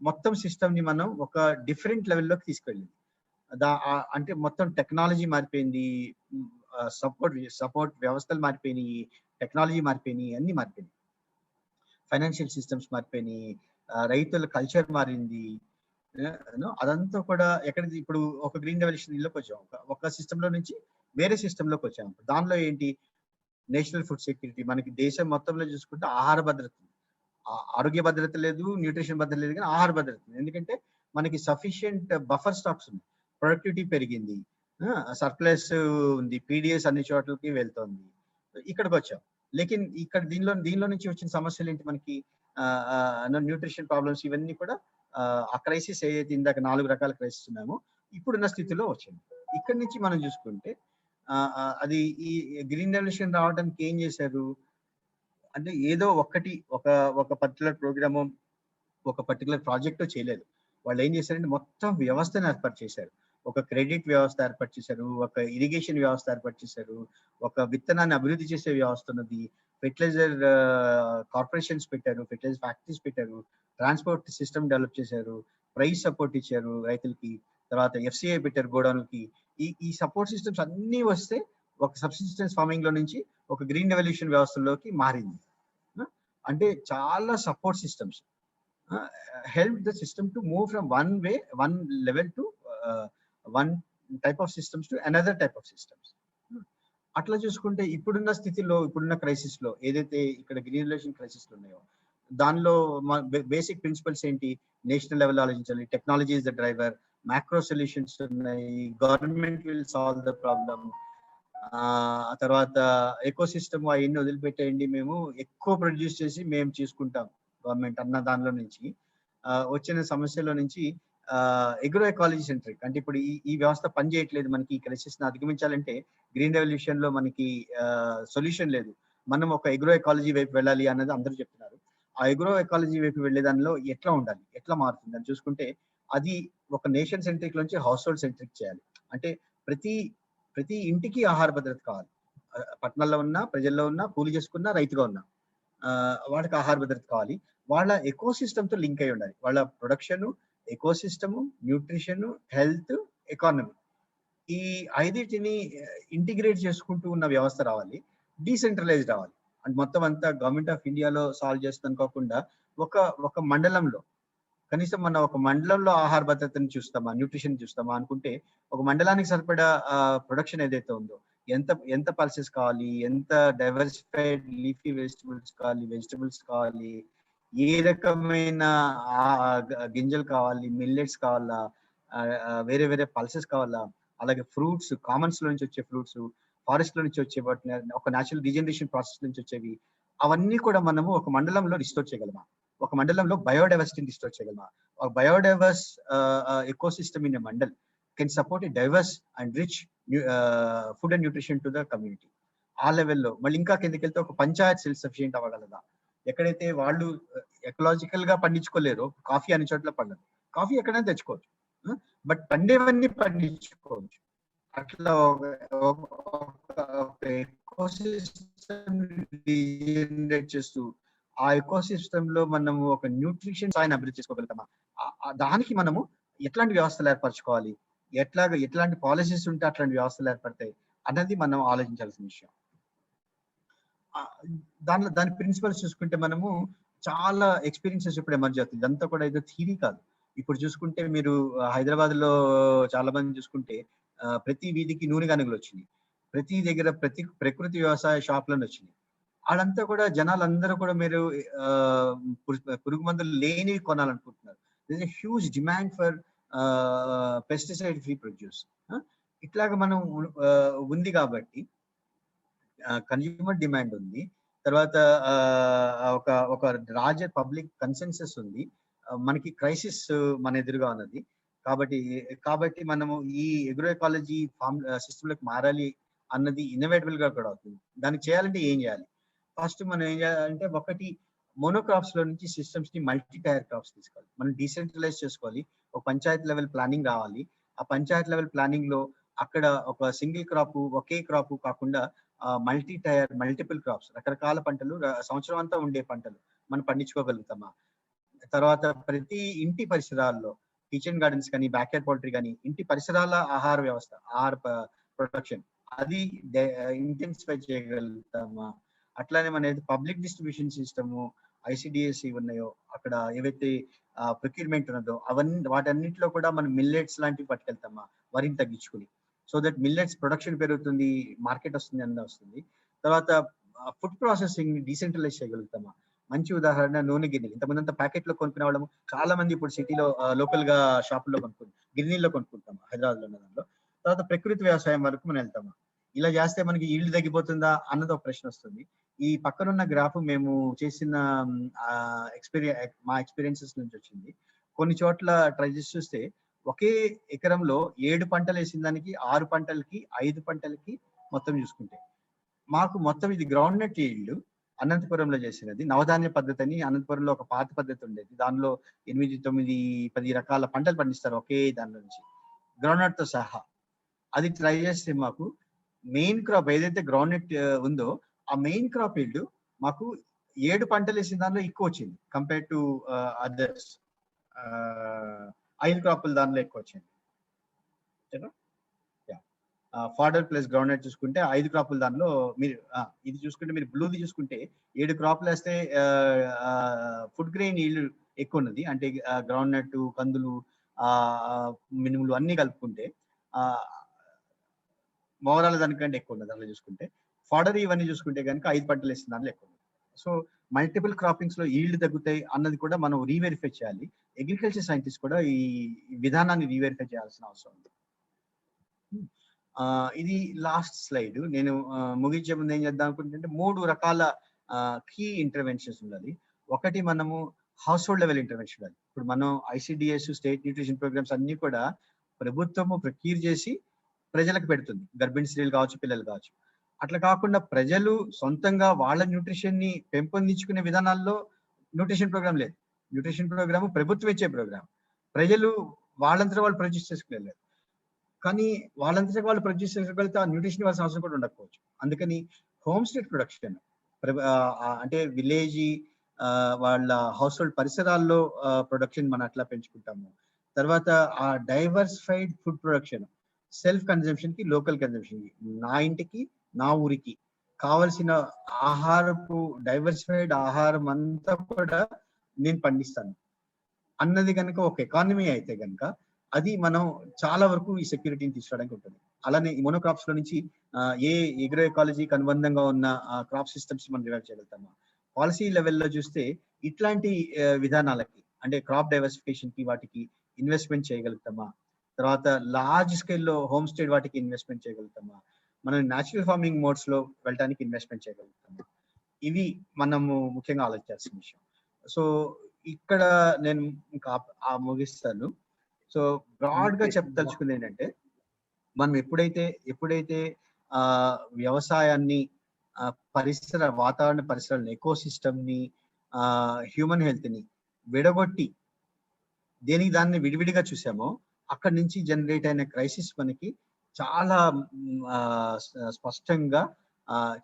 మొత్తం సిస్టమ్ ని మనం ఒక డిఫరెంట్ లెవెల్లోకి తీసుకెళ్ళింది. అంటే మొత్తం టెక్నాలజీ మారిపోయింది, సపోర్ట్ వ్యవస్థలు మారిపోయినాయి, టెక్నాలజీ మారిపోయినాయి, అన్ని మారిపోయినాయి, ఫైనాన్షియల్ సిస్టమ్స్ మారిపోయినాయి, రైతుల కల్చర్ మారింది. అదంతా కూడా ఎక్కడికి ఇప్పుడు ఒక గ్రీన్ రెవల్యూషన్ లోకి వచ్చాము, ఒక సిస్టమ్ లో నుంచి వేరే సిస్టమ్ లోకి వచ్చాము. దానిలో ఏంటి, నేషనల్ ఫుడ్ సెక్యూరిటీ. మనకి దేశం మొత్తంలో చూసుకుంటే ఆహార భద్రత, ఆరోగ్య భద్రత లేదు, న్యూట్రిషన్ భద్రత లేదు, కానీ ఆహార భద్రత. ఎందుకంటే మనకి సఫిషియంట్ బఫర్ స్టాక్స్ ఉంది, ప్రొడక్టివిటీ పెరిగింది, సర్ప్లస్ ఉంది, పీడిఎస్ అన్ని చోట్లకి వెళ్తోంది. ఇక్కడికి వచ్చాం. లేకిన్ ఇక్కడ దీనిలో నుంచి వచ్చిన సమస్యలు ఏంటి, మనకి న్యూట్రిషన్ ప్రాబ్లమ్స్, ఇవన్నీ కూడా ఆ క్రైసిస్ ఏదైతే ఇందాక 4 రకాల క్రైసిస్ ఉన్నామో ఇప్పుడున్న స్థితిలో వచ్చింది. ఇక్కడి నుంచి మనం చూసుకుంటే అది ఈ గ్రీన్ రెవల్యూషన్ రావడానికి ఏం చేశారు అంటే, ఏదో ఒక పర్టికులర్ ప్రోగ్రాము, ఒక పర్టికులర్ ప్రాజెక్ట్ చేయలేదు. వాళ్ళు ఏం చేశారంటే మొత్తం వ్యవస్థను ఏర్పాటు చేశారు. ఒక క్రెడిట్ వ్యవస్థ ఏర్పాటు చేశారు, ఒక ఇరిగేషన్ వ్యవస్థ ఏర్పాటు చేశారు, ఒక విత్తనాన్ని అభివృద్ధి చేసే వ్యవస్థ ఉన్నది, ఫెర్టిలైజర్ కార్పొరేషన్స్ పెట్టారు, ఫెర్టిలైజర్ ఫ్యాక్టరీస్ పెట్టారు, ట్రాన్స్పోర్ట్ సిస్టమ్ డెవలప్ చేశారు, ప్రైస్ సపోర్ట్ ఇచ్చారు రైతులకి, తర్వాత ఎఫ్సిఐ పెట్టారు గోడౌన్లకి. ఈ సపోర్ట్ సిస్టమ్స్ అన్ని వస్తే ఒక సబ్సిస్టెన్స్ ఫార్మింగ్ లో నుంచి ఒక గ్రీన్ రెవల్యూషన్ వ్యవస్థలోకి మారింది. అంటే చాలా support systems help the system to move from one level to one type of systems to another type of systems. అట్లా చూసుకుంటే ఇప్పుడున్న స్థితిలో, ఇప్పుడున్న క్రైసిస్ లో ఏదైతే ఇక్కడ గ్రీన్ రెవల్యూషన్ క్రైసిస్ ఉన్నాయో దానిలో బేసిక్ ప్రిన్సిపల్స్ ఏంటి, నేషనల్ లెవెల్ ఆలోచించాలి, technology is the driver, macro solutions ఉన్నాయి, government will solve the problem, ఆ తర్వాత ఎకో సిస్టమ్ అవన్నీ వదిలిపెట్టేయండి, మేము ఎక్కువ ప్రొడ్యూస్ చేసి మేము చేసుకుంటాం గవర్నమెంట్ అన్న దానిలో నుంచి వచ్చిన సమస్యలో నుంచి ఎగ్రో ఎకాలజీ సెంట్రిక్. అంటే ఇప్పుడు ఈ వ్యవస్థ పనిచేయట్లేదు, మనకి ఈ క్రైసిస్ ని అధిగమించాలంటే గ్రీన్ రెవల్యూషన్ లో మనకి సొల్యూషన్ లేదు, మనం ఒక ఎగ్రో ఎకాలజీ వైపు వెళ్ళాలి అన్నది అందరూ చెప్తున్నారు. ఆ ఎగ్రో ఎకాలజీ వైపు వెళ్లే దానిలో ఎట్లా ఉండాలి, ఎట్లా మారుతుంది అని చూసుకుంటే అది ఒక నేషన్ సెంట్రిక్ నుంచి హౌస్ హోల్డ్ సెంట్రిక్ చేయాలి. అంటే ప్రతి ఇంటికి ఆహార భద్రత కావాలి, పట్టణాల్లో ఉన్నా, ప్రజల్లో ఉన్నా, కూలి చేసుకున్నా, రైతుగా ఉన్నా వాటికి ఆహార భద్రత కావాలి. వాళ్ళ ఎకో సిస్టమ్ తో లింక్ అయి ఉండాలి, వాళ్ళ production, eco system, nutrition, health, economy, ఈ 5టిని ఇంటిగ్రేట్ చేసుకుంటూ ఉన్న వ్యవస్థ రావాలి, డీసెంట్రలైజ్డ్ రావాలి. అంటే మొత్తం అంతా గవర్నమెంట్ ఆఫ్ ఇండియాలో సాల్వ్ చేస్తాను కాకుండా ఒక మండలంలో, కనీసం మన ఒక మండలంలో ఆహార భద్రతను చూస్తామా, న్యూట్రిషన్ చూస్తామా అనుకుంటే ఒక మండలానికి సరిపడా ప్రొడక్షన్ ఏదైతే ఉందో, ఎంత పల్సెస్ కావాలి, ఎంత డైవర్సిఫైడ్ లీఫీ వెజిటబుల్స్ కావాలి, ఏ రకమైన గింజలు కావాలి, మిల్లెట్స్ కావాలా, వేరే వేరే పల్సెస్ కావాలా, అలాగే ఫ్రూట్స్, కామన్స్ లో నుంచి వచ్చే ఫ్రూట్స్, ఫారెస్ట్ లో నుంచి వచ్చే వాటిని ఒక న్యాచురల్ రీజనరేషన్ ప్రాసెస్ నుంచి వచ్చేవి, అవన్నీ కూడా మనము ఒక మండలంలో రిస్టోర్ చేయగలమా, ఒక మండలంలో బయోడైవర్సిటీని రిస్టోర్ చేయగలమా. Biodiverse eco system in a mandal can support a divorce and rich food and nutrition to the community. ఆ లెవెల్లో మళ్ళీ ఇంకా కిందకి వెళ్తే ఒక పంచాయత్ సెల్ఫ్ సఫిషియెంట్ అవ్వగలదా? ఎక్కడైతే వాళ్ళు ఎకలాజికల్ గా పండించుకోలేరు, కాఫీ అన్ని చోట్ల పండదు, కాఫీ ఎక్కడైనా తెచ్చుకోవచ్చు, బట్ పండేవన్నీ పండించుకోవచ్చు. అట్లా ఒక ఎకోసిస్టమ్ జనరేట్ చేస్తూ ఆ ఎకోసిస్టమ్ లో మనము ఒక న్యూట్రిషన్ స్థాయిని అభివృద్ధి చేసుకోగలుగుతామా? దానికి మనము ఎట్లాంటి వ్యవస్థలు ఏర్పరచుకోవాలి, ఎట్లాంటి పాలసీస్ ఉంటే అట్లాంటి వ్యవస్థలు ఏర్పడతాయి అన్నది మనం ఆలోచించాల్సిన విషయం. దాని ప్రిన్సిపల్స్ చూసుకుంటే మనము చాలా ఎక్స్పీరియన్సెస్ ఇప్పుడు ఎమర్జ్ అవుతుంది. ఇదంతా కూడా ఏదో థియరీ కాదు. ఇప్పుడు చూసుకుంటే మీరు హైదరాబాద్ లో చాలా మంది చూసుకుంటే ప్రతి వీధికి నూనె గనుగులు వచ్చినాయి, ప్రతి దగ్గర ప్రకృతి వ్యవసాయ షాప్లను వచ్చినాయి. వాళ్ళంతా కూడా జనాలందరూ కూడా మీరు పురుగు మందులు లేనివి కొనాలనుకుంటున్నారు. This is huge demand for pesticide free produce. ఇట్లాగా మనం ఉంది కాబట్టి కన్జ్యూమర్ డిమాండ్ ఉంది, తర్వాత ఒక పబ్లిక్ కన్సెన్సస్ ఉంది, మనకి క్రైసిస్ మన ఎదురుగా ఉన్నది. కాబట్టి మనము ఈ అగ్రో ఎకాలజీ ఫార్మ్ సిస్టంలోకి మారాలి అన్నది ఇన్నోవేటబుల్ గా కూడా అవుతుంది. దానికి చేయాలంటే ఏం చేయాలి? ఫస్ట్ మనం ఏం చేయాలంటే ఒకటి మోనోక్రాప్స్ లో నుంచి సిస్టమ్స్ ని మల్టీ టైర్ క్రాప్స్ తీసుకోవాలి. మనం డీసెంట్రలైజ్ చేసుకోవాలి. ఒక పంచాయత్ లెవెల్ ప్లానింగ్ రావాలి. ఆ పంచాయత్ లెవెల్ ప్లానింగ్ లో అక్కడ ఒక సింగిల్ క్రాప్, ఒకే క్రాప్ కాకుండా మల్టీ టైర్, మల్టిపుల్ క్రాప్స్, రకరకాల పంటలు, సంవత్సరం అంతా ఉండే పంటలు మనం పండించుకోగలుగుతామా? తర్వాత ప్రతి ఇంటి పరిసరాల్లో కిచెన్ గార్డెన్స్ కానీ, బ్యాక్యార్డ్ పౌల్ట్రీ కానీ, ఇంటి పరిసరాల ఆహార వ్యవస్థ, ఆహార ప్రొడక్షన్ అది ఇంటెన్సిఫై చేయగలుగుతామా? అట్లానే మన పబ్లిక్ డిస్ట్రిబ్యూషన్ సిస్టమ్, ICDS ఉన్నాయో అక్కడ ఏవైతే ప్రొక్యూర్మెంట్ ఉన్నదో వాటన్నిటిలో కూడా మనం మిల్లెట్స్ లాంటివి పట్టుకెళ్తామా వరిని తగ్గించుకుని, సో దట్ మిల్లెట్స్ ప్రొడక్షన్ పెరుగుతుంది, మార్కెట్ వస్తుంది, అన్న వస్తుంది. తర్వాత ఫుడ్ ప్రాసెసింగ్ డీసెంట్రలైజ్ చేయగలుగుతామా? మంచి ఉదాహరణ నూనె గిన్నెలు. ఇంతకుముందు అంతా ప్యాకెట్ లో కొనుక్కునే వాళ్ళము, చాలా మంది ఇప్పుడు సిటీలో లోకల్ గా షాపుల్లో గిన్నెల్లో కొనుక్కుంటాము హైదరాబాద్ లో ఉన్న దానిలో. తర్వాత ప్రకృతి వ్యవసాయం వరకు మనం వెళ్తాము. ఇలా చేస్తే మనకి ఈల్డ్ తగ్గిపోతుందా అన్నది ఒక ప్రశ్న వస్తుంది. ఈ పక్కనున్న గ్రాఫ్ మేము చేసిన మా ఎక్స్పీరియన్సెస్ నుంచి వచ్చింది. కొన్ని చోట్ల ట్రై చేసి చూస్తే ఒకే ఎకరంలో 7 పంటలు వేసిన దానికి 6 పంటలకి 5 పంటలకి మొత్తం చూసుకుంటే మాకు మొత్తం ఇది గ్రౌండ్ నట్ ఈల్డ్ అనంతపురంలో చేసినది. నవధాన్య పద్ధతి అని అనంతపురంలో ఒక పాత పద్ధతి ఉండేది. దానిలో 8, 9, 10 రకాల పంటలు పండిస్తారు ఒకే దాని నుంచి, గ్రౌండ్ నట్ తో సహా. అది ట్రై చేస్తే మాకు మెయిన్ క్రాప్ ఏదైతే గ్రౌండ్ నట్ ఉందో ఆ మెయిన్ క్రాప్ ఈల్డ్ మాకు 7 పంటలు వేసిన దానిలో ఎక్కువ వచ్చింది కంపేర్ టు అదర్స్. 5 క్రాపులు దానిలో ఎక్కువ వచ్చింది. ఫాడర్ ప్లస్ గ్రౌండ్ నట్ చూసుకుంటే 5 క్రాపులు దానిలో మీరు ఇది చూసుకుంటే, మీరు బ్లూది చూసుకుంటే 7 క్రాపులు వేస్తే ఫుడ్ గ్రెయిన్ ఈల్డ్ ఎక్కువ ఉన్నది. అంటే గ్రౌండ్ నట్, కందులు, మినుములు అన్ని కలుపుకుంటే ఓవరాల్ దానికంటే ఎక్కువ ఉన్నది. అలా చూసుకుంటే ఫాడర్ ఇవన్నీ చూసుకుంటే కనుక 5 పంటలు వేసిన దానిలో ఎక్కువ ఉన్నది. సో మల్టిపుల్ క్రాపింగ్స్ లో ఈల్డ్ తగ్గుతాయి అన్నది కూడా మనం రీవెరిఫై చేయాలి. అగ్రికల్చర్ సైంటిస్ట్ కూడా ఈ విధానాన్ని రీవెరిఫై చేయాల్సిన అవసరం ఉంది. ఇది లాస్ట్ స్లైడ్. నేను ముగించే ముందు ఏం చేద్దాం అనుకుంటుంటే 3 రకాల కీ ఇంటర్వెన్షన్స్ ఉండాలి. ఒకటి మనము హౌస్ హోల్డ్ లెవెల్ ఇంటర్వెన్షన్ ఉండాలి. ఇప్పుడు మనం ICDS, స్టేట్ న్యూట్రిషన్ ప్రోగ్రామ్స్ అన్ని కూడా ప్రభుత్వము ప్రొక్యూర్ చేసి ప్రజలకు పెడుతుంది, గర్భిణీ స్త్రీలు కావచ్చు, పిల్లలు కావచ్చు. అట్లా కాకుండా ప్రజలు సొంతంగా వాళ్ళ న్యూట్రిషన్ ని పెంపొందించుకునే విధానాల్లో న్యూట్రిషన్ ప్రోగ్రామ్ లేదు. న్యూట్రిషన్ ప్రోగ్రామ్ ప్రభుత్వం ఇచ్చే ప్రోగ్రామ్, ప్రజలు వాళ్ళంతా వాళ్ళు ప్రొడ్యూస్ చేసుకునేలేదు. కానీ వాళ్ళంతా వాళ్ళు ప్రొడ్యూస్ చేసుకోగలిగితే ఆ న్యూట్రిషన్ ఇవ్వాల్సిన అవసరం కూడా ఉండకపోవచ్చు. అందుకని హోమ్ స్టేట్ ప్రొడక్షన్ అంటే విలేజ్ వాళ్ళ హౌస్ హోల్డ్ పరిసరాల్లో ప్రొడక్షన్ మనం అట్లా పెంచుకుంటాము. తర్వాత ఆ diversified food production, self consumption కి, లోకల్ కన్జంప్షన్ కి, నా ఇంటికి నా ఊరికి కావలసిన ఆహారపు డైవర్సిఫైడ్ ఆహారం అంతా కూడా నేను పండిస్తాను అన్నది కనుక ఒక ఎకానమీ అయితే కనుక అది మనం చాలా వరకు ఈ సెక్యూరిటీని తీసుకోవడానికి ఉంటుంది. అలానే ఈ మోనోక్రాప్స్ లో నుంచి ఏ అగ్రో ఎకాలజీకి అనుబంధంగా ఉన్న క్రాప్ సిస్టమ్స్ మనం డెవలప్ చేయగలుగుతాము. పాలసీ లెవెల్లో చూస్తే ఇట్లాంటి విధానాలకి అంటే క్రాప్ డైవర్సిఫికేషన్ కి వాటికి ఇన్వెస్ట్మెంట్ చేయగలుగుతామా? తర్వాత లార్జ్ స్కేల్లో హోమ్ స్టేట్ వాటికి ఇన్వెస్ట్మెంట్ చేయగలుగుతామా? మనం న్యాచురల్ ఫార్మింగ్ మోడ్స్ లో వెళ్ళడానికి ఇన్వెస్ట్మెంట్ చేయగలుగుతామా? ఇవి మనము ముఖ్యంగా ఆలోచించాల్సిన విషయం. సో ఇక్కడ నేను ఇంకా ముగిస్తాను. సో బ్రాడ్ గా చెప్పదలుచుకుంది ఏంటంటే మనం ఎప్పుడైతే వ్యవసాయాన్ని, పరిసర వాతావరణ పరిసరాలను, ఎకో సిస్టమ్ని, హ్యూమన్ హెల్త్ని విడగొట్టి దేనికి దాన్ని విడివిడిగా చూసామో అక్కడి నుంచి జనరేట్ అయిన క్రైసిస్ మనకి చాలా స్పష్టంగా,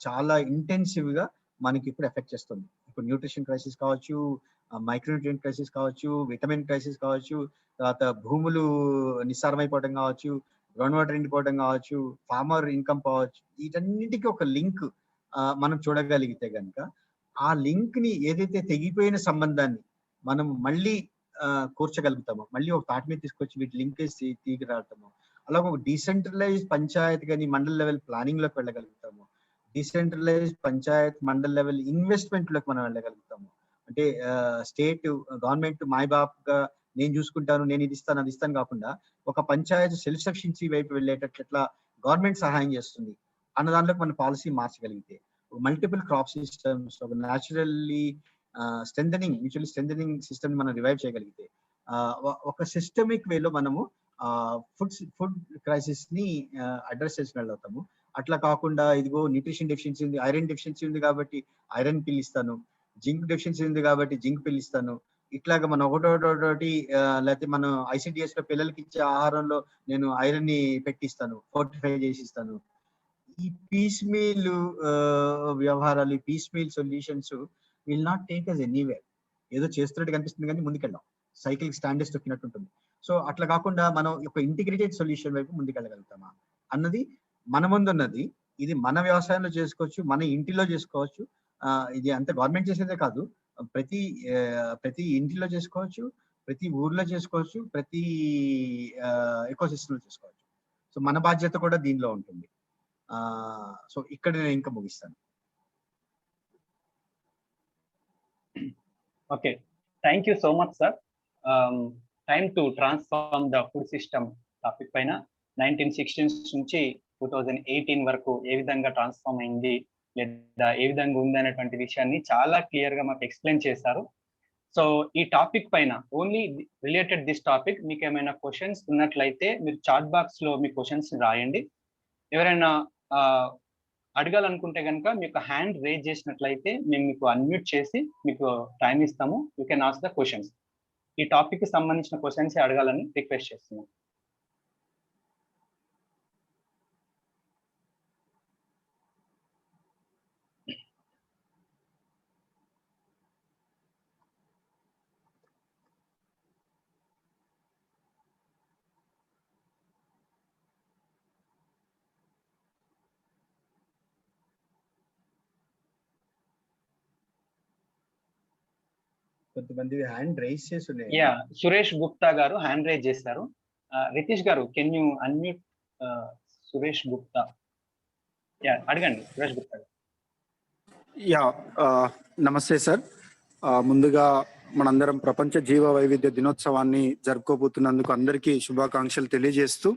చాలా ఇంటెన్సివ్ గా మనకి ఇప్పుడు ఎఫెక్ట్ చేస్తుంది. ఇప్పుడు న్యూట్రిషన్ క్రైసిస్ కావచ్చు, మైక్రోన్యూట్రియంట్ క్రైసిస్ కావచ్చు, విటమిన్ క్రైసిస్ కావచ్చు, తర్వాత భూములు నిస్సారమైపోవడం కావచ్చు, గ్రౌండ్ వాటర్ ఎండిపోవడం కావచ్చు, ఫార్మర్ ఇన్కమ్ కావచ్చు, వీటన్నిటికీ ఒక లింక్ మనం చూడగలిగితే కనుక ఆ లింక్ ని, ఏదైతే తెగిపోయిన సంబంధాన్ని మనం మళ్ళీ కూర్చగలుగుతామో, మళ్ళీ ఒక తాటి మీద తీసుకొచ్చి వీటి లింకేజ్ తీగరాడతాము, అలాగే ఒక డీసెంట్రలైజ్ పంచాయత్ కానీ మండల్ లెవెల్ ప్లానింగ్ లోకి వెళ్ళగలుగుతాము, decentralise panchayat mandal level investment లోకి మనం వెళ్ళగలుగుతాము. అంటే స్టేట్ గవర్నమెంట్ మాయబాప్ గా నేను చూసుకుంటాను, నేను ఇది ఇస్తాను అది ఇస్తాను కాకుండా ఒక పంచాయత్ సెల్ఫ్ సఫిషియన్సీ వైపు వెళ్ళేటట్లు ఎట్లా గవర్నమెంట్ సహాయం చేస్తుంది అన్న దాంట్లోకి మన పాలసీ మార్చగలిగితే, మల్టిపుల్ క్రాప్ సిస్టమ్స్, ఒక న్యాచురల్లీ మ్యూచువల్లీ స్ట్రెంథనింగ్ సిస్టమ్ మనం రివైవ్ చేయగలిగితే, ఒక సిస్టమిక్ వేలో మనము ఫుడ్ క్రైసిస్ ని అడ్రస్ చేసి వెళ్ళవుతాము. అట్లా కాకుండా ఇదిగో న్యూట్రిషన్ డెఫిషియన్సీ ఉంది, ఐరన్ డెఫిషియన్సీ ఉంది కాబట్టి ఐరన్ పిల్ ఇస్తాను, జింక్ డెఫిషియన్సీ ఉంది కాబట్టి జింక్ పిల్ ఇస్తాను, ఇట్లాగా మనం ఒకటోటి లేకపోతే మనం ICDS లో పిల్లలకి ఇచ్చే ఆహారంలో నేను ఐరన్ ని పెట్టిస్తాను, ఫోర్టిఫై చేసి ఇస్తాను. ఈ పీస్ మీల్ వ్యవహారాలు, piecemeal solutions will not take us anywhere. ఏదో చేస్తున్నట్టు కనిపిస్తుంది కానీ ముందుకెళ్ళాం, సైకిల్ స్టాండర్స్ తొక్కినట్టు ఉంటుంది. సో అట్లా కాకుండా మనం ఒక ఇంటిగ్రేటెడ్ సొల్యూషన్ వైపు ముందుకెళ్ళగలుగుతామా అన్నది మన ముందు ఉన్నది. ఇది మన వ్యవసాయంలో చేసుకోవచ్చు, మన ఇంటిలో చేసుకోవచ్చు. ఇది అంత గవర్నమెంట్ చేసేదే కాదు, ప్రతి ఇంటిలో చేసుకోవచ్చు, ప్రతి ఊర్లో చేసుకోవచ్చు, ప్రతి ఎకో సిస్టమ్ లో చేసుకోవచ్చు. సో మన బాధ్యత కూడా దీనిలో ఉంటుంది. సో ఇక్కడ నేను ఇంకా ముగిస్తాను. Okay, thank you so much sir. Time to transform the food system topic పైన 1916 నుంచి 2018 వరకు ఏ విధంగా ట్రాన్స్ఫార్మ్ అయింది లేదా ఏ విధంగా ఉంది అనేటువంటి విషయాన్ని చాలా క్లియర్ గా మాకు ఎక్స్ప్లెయిన్ చేశారు. సో ఈ టాపిక్ పైన ఓన్లీ రిలేటెడ్ దిస్ టాపిక్ మీకు ఏమైనా క్వశ్చన్స్ ఉన్నట్లయితే మీరు చాట్ బాక్స్ లో మీ క్వశ్చన్స్ రాయండి. ఎవరైనా అడగాలనుకుంటే కనుక మీకు హ్యాండ్ రేజ్ చేసినట్లయితే మేము మీకు అన్మ్యూట్ చేసి మీకు టైం ఇస్తాము. You can ask the questions. ఈ టాపిక్ కి సంబంధించిన క్వశ్చన్స్ అడగాలని రిక్వెస్ట్ చేస్తున్నాం. కొంతమంది హ్యాండ్ రైజ్ చేసి ఉన్నాయి. యా, సురేష్ గుప్తా గారు హ్యాండ్ రైజ్ చేశారు. రితీష్ గారు, can you unmute Suresh Gupta? Yeah, అడగండి సురేష్ గుప్తా గారు. యా, నమస్తే సార్. ముందుగా మనందరం ప్రపంచ జీవ వైవిధ్య దినోత్సవాన్ని జరుపుకోబోతున్నందుకు అందరికీ శుభాకాంక్షలు తెలియజేస్తూ,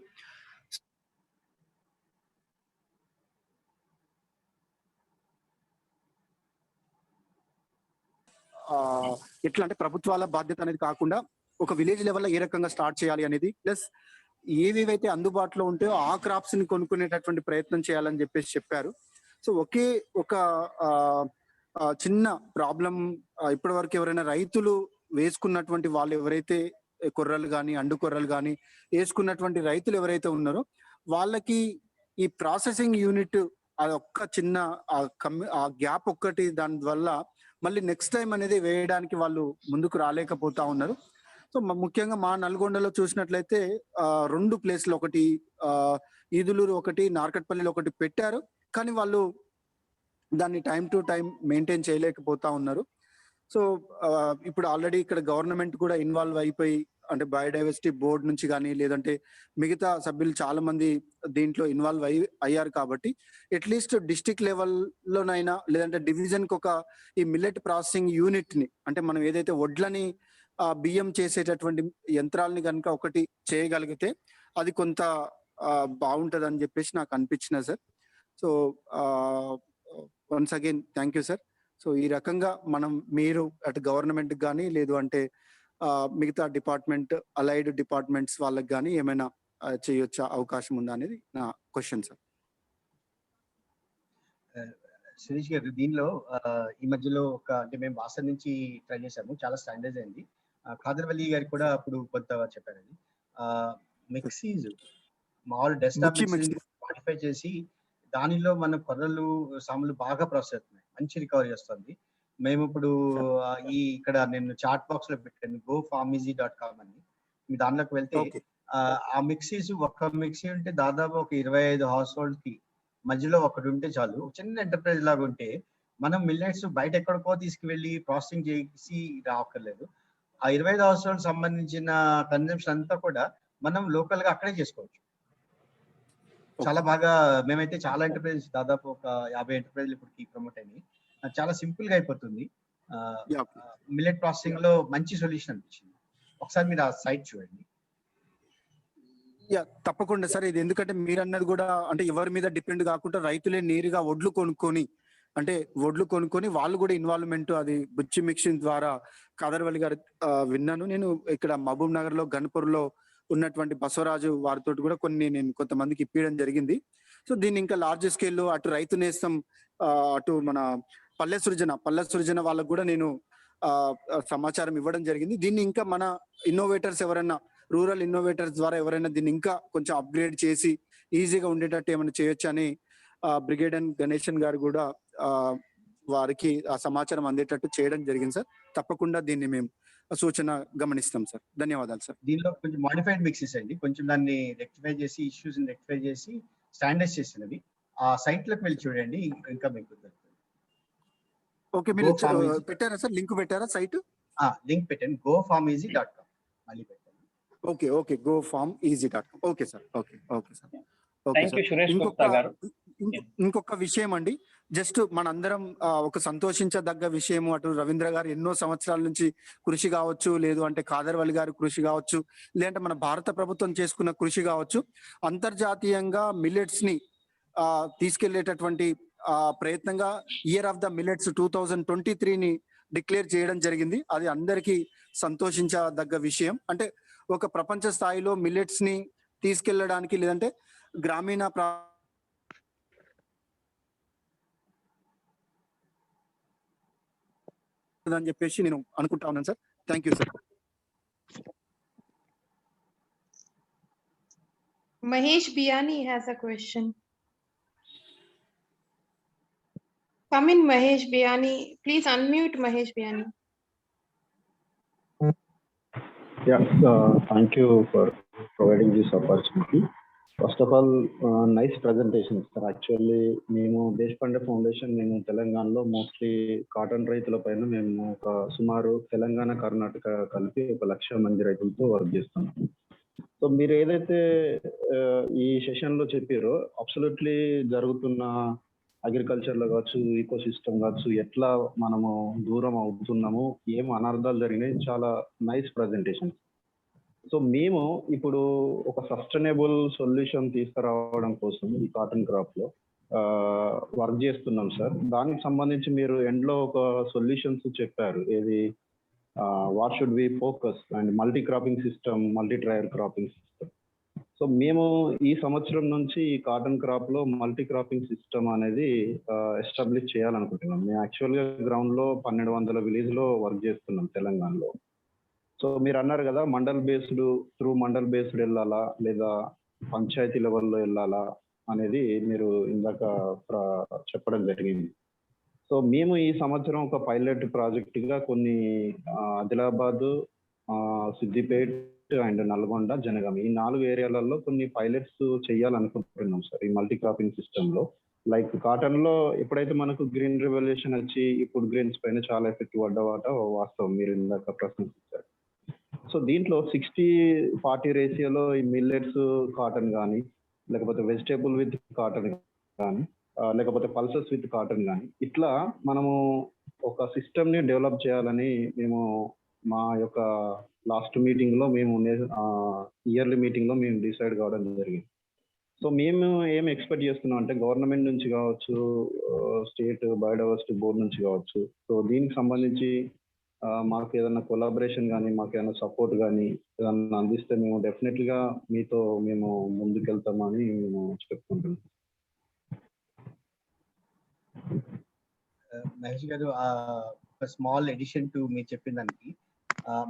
ఎట్లా అంటే ప్రభుత్వాల బాధ్యత అనేది కాకుండా ఒక విలేజ్ లెవెల్లో ఏ రకంగా స్టార్ట్ చేయాలి అనేది, ప్లస్ ఏవేవైతే అందుబాటులో ఉంటాయో ఆ క్రాప్స్ ని కొనుక్కునేటటువంటి ప్రయత్నం చేయాలని చెప్పారు. సో ఒకే ఒక చిన్న ప్రాబ్లం, ఇప్పటి వరకు ఎవరైనా రైతులు వేసుకున్నటువంటి వాళ్ళు ఎవరైతే కొర్రలు కానీ అండు కొర్రలు కానీ వేసుకున్నటువంటి రైతులు ఎవరైతే ఉన్నారో వాళ్ళకి ఈ ప్రాసెసింగ్ యూనిట్ అది ఒక్క చిన్న ఆ గ్యాప్ ఒక్కటి, దాని వల్ల మళ్ళీ నెక్స్ట్ టైం అనేది వేయడానికి వాళ్ళు ముందుకు రాలేకపోతా ఉన్నారు. సో ముఖ్యంగా మా నల్గొండలో చూసినట్లయితే 2 ప్లేస్లు, ఒకటి ఈదులూరు, ఒకటి నార్కట్పల్లిలో ఒకటి పెట్టారు, కానీ వాళ్ళు దాన్ని టైం టు టైం మెయింటైన్ చేయలేకపోతా ఉన్నారు. సో ఇప్పుడు ఆల్రెడీ ఇక్కడ గవర్నమెంట్ కూడా ఇన్వాల్వ్ అయిపోయి, అంటే బయోడైవర్సిటీ బోర్డు నుంచి కానీ లేదంటే మిగతా సభ్యులు చాలా మంది దీంట్లో ఇన్వాల్వ్ అయ్యారు కాబట్టి అట్లీస్ట్ డిస్ట్రిక్ట్ లెవెల్లోనైనా లేదంటే డివిజన్ కి ఒక ఈ మిల్లెట్ ప్రాసెసింగ్ యూనిట్ ని, అంటే మనం ఏదైతే వడ్లని బియ్యం చేసేటటువంటి యంత్రాలని కనుక ఒకటి చేయగలిగితే అది కొంత బాగుంటది అని చెప్పేసి నాకు అనిపించిన sir. So once again thank you sir. So ఈ రకంగా మీరు అటు గవర్నమెంట్ కానీ లేదు అంటే మిగతా డిపార్ట్మెంట్, అలైడ్ డిపార్ట్మెంట్స్ వాళ్ళకి కానీ ఏమైనా చేయొచ్చా, అవకాశం ఉందా అనేది నా క్వశ్చన్ సార్. శిరీష్ గారు, దీనిలో ఈ మధ్యలో అంటే మేము వాసన నుంచి ట్రై చేసాము, చాలా స్టాండర్డ్ అయింది. ఖాదర్వల్లి గారికి కూడా అప్పుడు కొంత చెప్పారండి. మిక్సీస్ మామూలు డెస్క్టాప్ మాడిఫై చేసి దానిలో మన కొర్రలు సాములు బాగా ప్రాసెస్ అవుతున్నాయి, మంచి రికవరీ వస్తుంది. మేము ఇప్పుడు ఇక్కడ నేను చాట్ బాక్స్ లో పెట్టాను gofameasy.com అని. మీ దానిలోకి వెళ్తే ఆ మిక్సీస్, ఒక్క మిక్సీ ఉంటే దాదాపు ఒక 25 హౌస్ హోల్డ్ కి మధ్యలో ఒకటి ఉంటే చాలు. చిన్న ఎంటర్ప్రైజ్ లాగా ఉంటే మనం మిల్లెట్స్ బయట ఎక్కడికో తీసుకువెళ్ళి ప్రాసెసింగ్ చేసి రావక్కర్లేదు. ఆ 25 హౌస్ హోల్డ్ సంబంధించిన కన్జంప్షన్ అంతా కూడా మనం లోకల్ గా అక్కడే చేసుకోవచ్చు. చాలా బాగా, మేమైతే చాలా ఎంటర్ప్రైజ్, దాదాపు ఒక 50 ఎంటర్ప్రైజ్లు ఇప్పటికి ప్రమోట్ అయినాయి. చాలా సింపుల్ గా అయిపోతుంది. మిల్లెట్ ప్రాసెసింగ్ లో మంచి సొల్యూషన్ అనిపించింది. ఒకసారి మీరు ఆ సైట్ చూడండి. తప్పకుండా సార్. ఇది ఎందుకంటే మీరు అన్నది కూడా అంటే ఎవరి మీద డిపెండ్ కాకుండా రైతులే నేరుగా వడ్లు కొనుక్కొని వాళ్ళు కూడా ఇన్వాల్వ్మెంట్, అది బుచ్చి మిక్సింగ్ ద్వారా ఖాదర్వల్లి గారు విన్నాను. నేను ఇక్కడ మహబూబ్ నగర్ లో గన్పూర్లో ఉన్నటువంటి బసవరాజు వారితో కూడా నేను కొంతమందికి ఇప్పించడం జరిగింది. సో దీన్ని ఇంకా లార్జ్ స్కేల్లో అటు రైతు నేస్తం, అటు మన పల్లె సృజన వాళ్ళకు కూడా నేను సమాచారం ఇవ్వడం జరిగింది. దీన్ని ఇంకా మన ఇన్నోవేటర్స్ ఎవరైనా, రూరల్ ఇన్నోవేటర్స్ ద్వారా ఎవరైనా దీన్ని ఇంకా కొంచెం అప్గ్రేడ్ చేసి ఈజీగా ఉండేటట్టు ఏమైనా చేయొచ్చు అని బ్రిగేడియన్ గణేశన్ గారు కూడా వారికి ఆ సమాచారం అందేటట్టు చేయడం జరిగింది సార్. తప్పకుండా దీన్ని మేము సూచన గమనిస్తాం సార్. ధన్యవాదాలు సార్. దీనిలో కొంచెం మాడిఫైడ్ మిక్సెస్ అండి, కొంచెం దాన్ని రెక్టిఫై చేసి, ఇష్యూస్ రెక్టిఫై చేసి స్టాండర్డ్స్ చేసినవి. ఆ సైట్ లోకి వెళ్ళి చూడండి, ఇంకా మీకు ఓకే. మీరు పెట్టారా సార్, లింక్ పెట్టారా సైట్? లింక్ పెట్టండి, gofameasy.com. మళ్ళీ పెట్టండి. Okay gofameasy.com. Okay sir. Okay sir. ఇంకొక విషయం అండి, జస్ట్ మనందరం ఒక సంతోషించదగ్గ విషయం, అటు రవీంద్ర గారు ఎన్నో సంవత్సరాల నుంచి కృషి కావచ్చు, లేదు అంటే ఖాదర్వల్లి గారి కృషి కావచ్చు, లేదంటే మన భారత ప్రభుత్వం చేసుకున్న కృషి కావచ్చు, అంతర్జాతీయంగా మిల్లెట్స్ ని తీసుకెళ్లేటటువంటి ప్రయత్నంగా ఇయర్ ఆఫ్ ద మిల్లెట్స్ 2023ని డిక్లేర్ చేయడం జరిగింది. అది అందరికీ సంతోషించదగ్గ విషయం. అంటే ఒక ప్రపంచ స్థాయిలో మిల్లెట్స్ ని తీసుకెళ్లడానికి, లేదంటే గ్రామీణ అని చెప్పేసి నేను అనుకుంటా ఉన్నాను sir. Thank you sir. Mahesh Biyani has a question. Come in, Mahesh Biyani. Please unmute Mahesh Biyani. Yeah, thank you for providing this opportunity. First of all, nice presentation, sir. Actually, మేము Deshpande foundation, మేము తెలంగాణలో mostly cotton రైతుల పైన మేము ఒక సుమారు తెలంగాణ, కర్ణాటక కలిపి 1,00,000 మంది రైతులతో వర్క్ చేస్తున్నాం. సో మీరు ఏదైతే ఈ సెషన్లో చెప్పారో, అబ్సల్యూట్లీ జరుగుతున్న అగ్రికల్చర్లో కావచ్చు, ఈకో సిస్టమ్ కావచ్చు, ఎట్లా మనము దూరం అవుతున్నాము, ఏం అనర్థాలు జరిగినాయి, చాలా నైస్ ప్రజెంటేషన్. సో మేము ఇప్పుడు ఒక సస్టైనబుల్ సొల్యూషన్ తీసుకురావడం కోసం ఈ కాటన్ క్రాప్ లో వర్క్ చేస్తున్నాం సార్. దానికి సంబంధించి మీరు ఎండ్లో ఒక సొల్యూషన్స్ చెప్పారు, ఏది what should we focus and multi cropping system, multi tier cropping system. So మేము ఈ సంవత్సరం నుంచి ఈ కాటన్ క్రాప్ లో మల్టీ క్రాపింగ్ సిస్టమ్ అనేది ఎస్టాబ్లిష్ చేయాలనుకుంటున్నాం. మేము యాక్చువల్గా గ్రౌండ్ లో 1200 విలేజ్ లో వర్క్ చేస్తున్నాం తెలంగాణలో. సో మీరు అన్నారు కదా, మండల్ బేస్డ్ వెళ్ళాలా లేదా పంచాయతీ లెవెల్లో వెళ్ళాలా అనేది మీరు ఇందాక చెప్పడం జరిగింది. సో మేము ఈ సంవత్సరం ఒక పైలట్ ప్రాజెక్ట్ గా కొన్ని ఆదిలాబాద్, సిద్దిపేట్ అండ్ నల్గొండ, జనగాం ఈ 4 ఏరియాలలో కొన్ని పైలట్స్ చేయాలనుకుంటున్నాం సార్ ఈ మల్టీ క్రాపింగ్ సిస్టమ్ లో. లైక్ కాటన్ లో ఎప్పుడైతే మనకు గ్రీన్ రెవల్యూషన్ వచ్చి ఇప్పుడు గ్రెయిన్స్ పైన చాలా ఎఫెక్ట్ పడ్డవాట వాస్తవం, మీరు ఇందాక ప్రశ్నించారు. సో దీంట్లో 60-40 రేషియోలో ఈ మిల్లెట్స్ కాటన్ కానీ, లేకపోతే వెజిటేబుల్ విత్ కాటన్ కానీ, లేకపోతే పల్సెస్ విత్ కాటన్ కానీ, ఇట్లా మనము ఒక సిస్టమ్ ని డెవలప్ చేయాలని మేము మా యొక్క లాస్ట్ మీటింగ్ లో, మేము ఇయర్లీ మీటింగ్ లో మేము డిసైడ్ కావడం జరిగింది. సో మేము ఏం ఎక్స్పెక్ట్ చేస్తున్నాం అంటే, గవర్నమెంట్ నుంచి కావచ్చు, స్టేట్ బయోడైవర్సిటీ బోర్డు నుంచి కావచ్చు, సో దీనికి సంబంధించి మాకు ఏదైనా కొలాబరేషన్ కానీ మాకు ఏదైనా సపోర్ట్ కానీ ఏదైనా అందిస్తే మేము డెఫినెట్గా మీతో మేము ముందుకెళ్తామని మేము చెప్పుకుంటున్నాం. మహేష్ గారు, ఒక స్మాల్ ఎడిషన్ టు మీరు చెప్పిన దానికి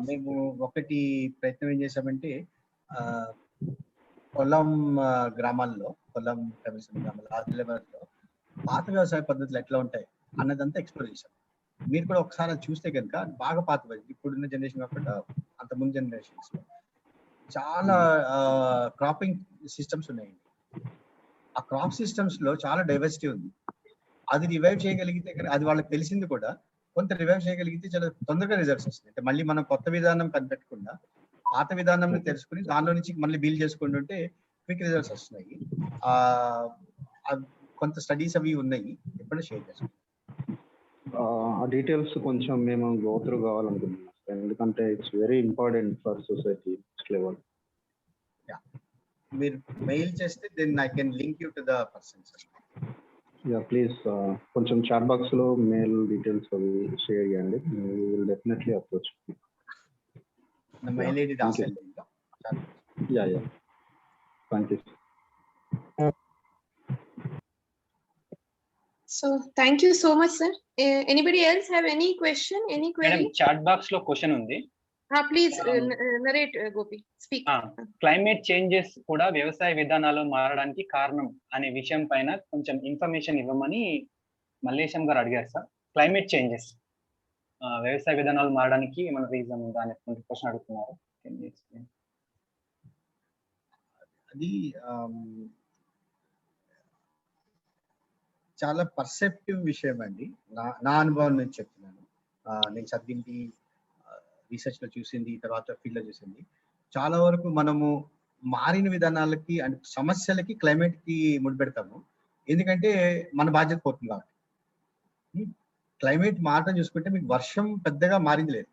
మేము ఒకటి ప్రయత్నం ఏం చేసామంటే కొల్లం గ్రామాల్లో, కొల్లం గ్రామాల్లో ఆదిలాబాద్లో పాత వ్యవసాయ పద్ధతులు ఎట్లా ఉంటాయి అన్నదంతా ఎక్స్ప్లోర్ చేశాం. మీరు కూడా ఒకసారి అది చూస్తే కనుక బాగా పాత ఇప్పుడున్న జనరేషన్ కాకుండా అంత ముందు జనరేషన్స్ లో చాలా క్రాపింగ్ సిస్టమ్స్ ఉన్నాయండి. ఆ క్రాప్ సిస్టమ్స్ లో చాలా డైవర్సిటీ ఉంది. అది రివైవ్ చేయగలిగితే, అది వాళ్ళకి తెలిసింది కూడా, కొంత రివైవ్ చేయగలిగితే చాలా తొందరగా రిజల్ట్స్ వస్తాయి. అంటే మళ్ళీ మనం కొత్త విధానం కనిపెట్టకుండా పాత విధానం తెలుసుకుని దానిలో నుంచి మళ్ళీ బిల్డ్ చేసుకుంటుంటే క్విక్ రిజల్ట్స్ వస్తున్నాయి. కొంత స్టడీస్ అవి ఉన్నాయి, ఎప్పుడైనా షేర్ చేసుకుంటాం. ఆ డీటెయిల్స్ కొంచెం మేము గో త్రూ కావాలనుకుంటున్నాం, ఎందుకంటే it's very important for society level. మీరు మెయిల్ చేస్తే then I can link you to the persons. Yeah please, కొంచెం చాట్ బాక్స్ లో మెయిల్ డీటెయిల్స్ అవి షేర్ చేయండి. Will definitely approach. నా మెయిల్ ఐడి రాసేయండి. Yeah thank you. So thank you so much, sir. Anybody else have any question, any query? Madam, chat box లో question ఉంది. Please narrate, Gopi. Speak. Climate changes కూడా వ్యవసాయ విధానాలు మారడానికి కారణం అనే విషయం పైన కొంచెం ఇన్ఫర్మేషన్ ఇవ్వమని మల్లేశం గారు అడిగారు సార్. క్లైమేట్ చేంజెస్ వ్యవసాయ విధానాలు మారడానికి ఏమైనా రీజన్ ఉందా అనే క్వశ్చన్ అడుగుతున్నారు. అది చాలా పర్సెప్టివ్ విషయం అండి. నా అనుభవం నుంచి చెప్తున్నాను. నేను చదివింది, రీసెర్చ్ లో చూసింది, తర్వాత ఫీల్డ్ లో చూసింది. చాలా వరకు మనము మారిన విధానాలకి అండ్ సమస్యలకి క్లైమేట్ కి ముడిపెడతాము, ఎందుకంటే మన బాధ్యత పోతుంది కాబట్టి. క్లైమేట్ మారడం చూసుకుంటే మీకు వర్షం పెద్దగా మారింది లేదు.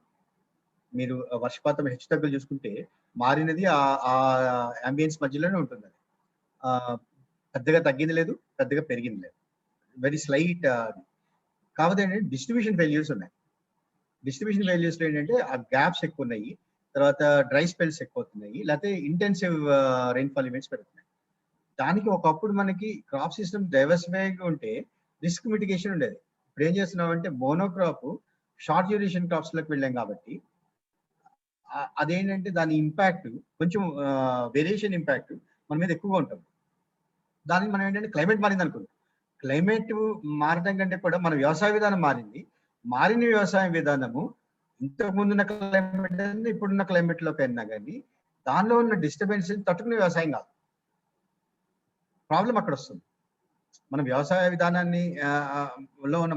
మీరు వర్షపాతం హెచ్చుతగ్గులు చూసుకుంటే మారినది ఆ అంబియన్స్ మధ్యలోనే ఉంటుంది. పెద్దగా తగ్గింది లేదు, పెద్దగా పెరిగింది లేదు, వెరీ స్లైట్. కాకపోతే ఏంటంటే డిస్ట్రిబ్యూషన్ ఫెయిల్యూర్స్ ఉన్నాయి. డిస్ట్రిబ్యూషన్ ఫెయిల్యూర్స్ లో ఏంటంటే ఆ గ్యాప్స్ ఎక్కువ ఉన్నాయి, తర్వాత డ్రై స్పెల్స్ ఎక్కువ అవుతున్నాయి, లేకపోతే ఇంటెన్సివ్ రెయిన్ఫాల్ ఈవెంట్స్ పెరుగుతున్నాయి. దానికి ఒకప్పుడు మనకి క్రాప్ సిస్టమ్ డైవర్సిఫైగా ఉంటే రిస్క్ మిటిగేషన్ ఉండేది. ఇప్పుడు ఏం చేస్తున్నాం అంటే మోనోక్రాప్, షార్ట్ డ్యూరేషన్ క్రాప్స్ లోకి వెళ్ళాం కాబట్టి అదేంటంటే దాని ఇంపాక్ట్ కొంచెం వేరియేషన్ ఇంపాక్ట్ మన మీద ఎక్కువగా ఉంటుంది. దానికి మనం ఏంటంటే క్లైమేట్ మారింది అనుకుంటాం. క్లైమేట్ మారడం కంటే కూడా మన వ్యవసాయ విధానం మారింది. మారిన వ్యవసాయ విధానము ఇంతకు ముందున్న క్లైమేట్ ఇప్పుడున్న క్లైమేట్ లోకి అయినా కానీ దానిలో ఉన్న డిస్టర్బెన్స్ తట్టుకునే వ్యవసాయం కాదు. ప్రాబ్లం అక్కడ వస్తుంది. మన వ్యవసాయ విధానాన్ని లో ఉన్న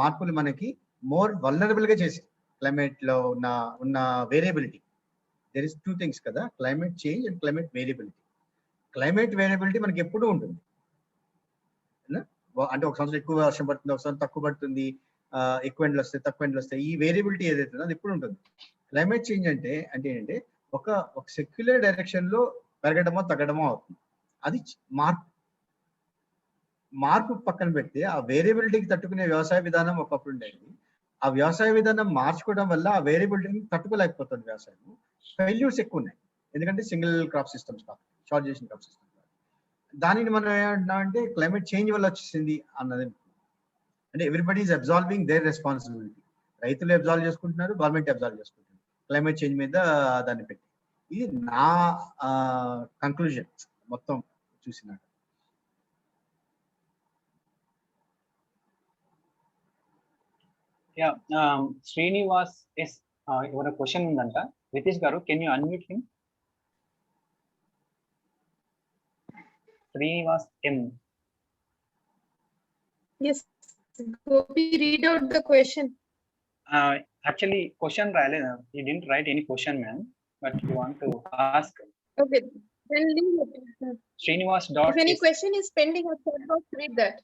మార్పులు మనకి మోర్ వల్నరబుల్ గా చేసి క్లైమేట్ లో ఉన్న వేరియబిలిటీ. దెర్ ఇస్ 2 things కదా, climate change and climate variability. Climate variability మనకి ఎప్పుడూ ఉంటుంది. అంటే ఒక సంవత్సరం ఎక్కువ వర్షం పడుతుంది, ఒక సంవత్సరం తక్కువ పడుతుంది, ఎక్కువ ఎండలు వస్తాయి, తక్కువ ఎండలు వస్తాయి. ఈ వేరియబిలిటీ ఏదైతే అది ఎప్పుడు ఉంటుంది. క్లైమేట్ చేంజ్ అంటే ఏంటంటే ఒక సెక్యులర్ డైరెక్షన్ లో పెరగడమో తగ్గడమో అవుతుంది. అది మార్పు పక్కన పెడితే ఆ వేరియబిలిటీకి తట్టుకునే వ్యవసాయ విధానం ఒకప్పుడు ఉండేది. ఆ వ్యవసాయ విధానం మార్చుకోవడం వల్ల ఆ వేరియబిలిటీని తట్టుకోలేకపోతుంది వ్యవసాయం. ఫెయిల్యూర్స్ ఎక్కువ ఉన్నాయి, ఎందుకంటే సింగిల్ క్రాప్ సిస్టమ్స్ కాదు, షార్ట్ డ్యూరేషన్ క్రాప్ సిస్టమ్స్. దానిని మనం ఏమంటున్నాం అంటే క్లైమేట్ చేంజ్ వల్ల వచ్చేసింది అన్నది. అంటే ఎవ్రీబడి ఈజ్ అబ్జాల్వింగ్ దేర్ రెస్పాన్సిబిలిటీ. రైతులు అబ్జాల్వ్ చేసుకుంటున్నారు, గవర్నమెంట్ అబ్జాల్వ్ చేసుకుంటున్నారు క్లైమేట్ చేంజ్ మీద దాన్ని పెట్టి. ఇది నా కంక్లూజన్ మొత్తం చూసినాక. శ్రీనివాస్ ఎస్ ఎవరో క్వశ్చన్ ఉందంట. రితీష్ గారు, can you unmute him? Srinivas M. Yes, Gopi, read out the question. Actually, question రాలేదు. He didn't write any question, ma'am. But you want to ask? Okay, then leave it. Srinivas. If any question is pending at chat box, read that.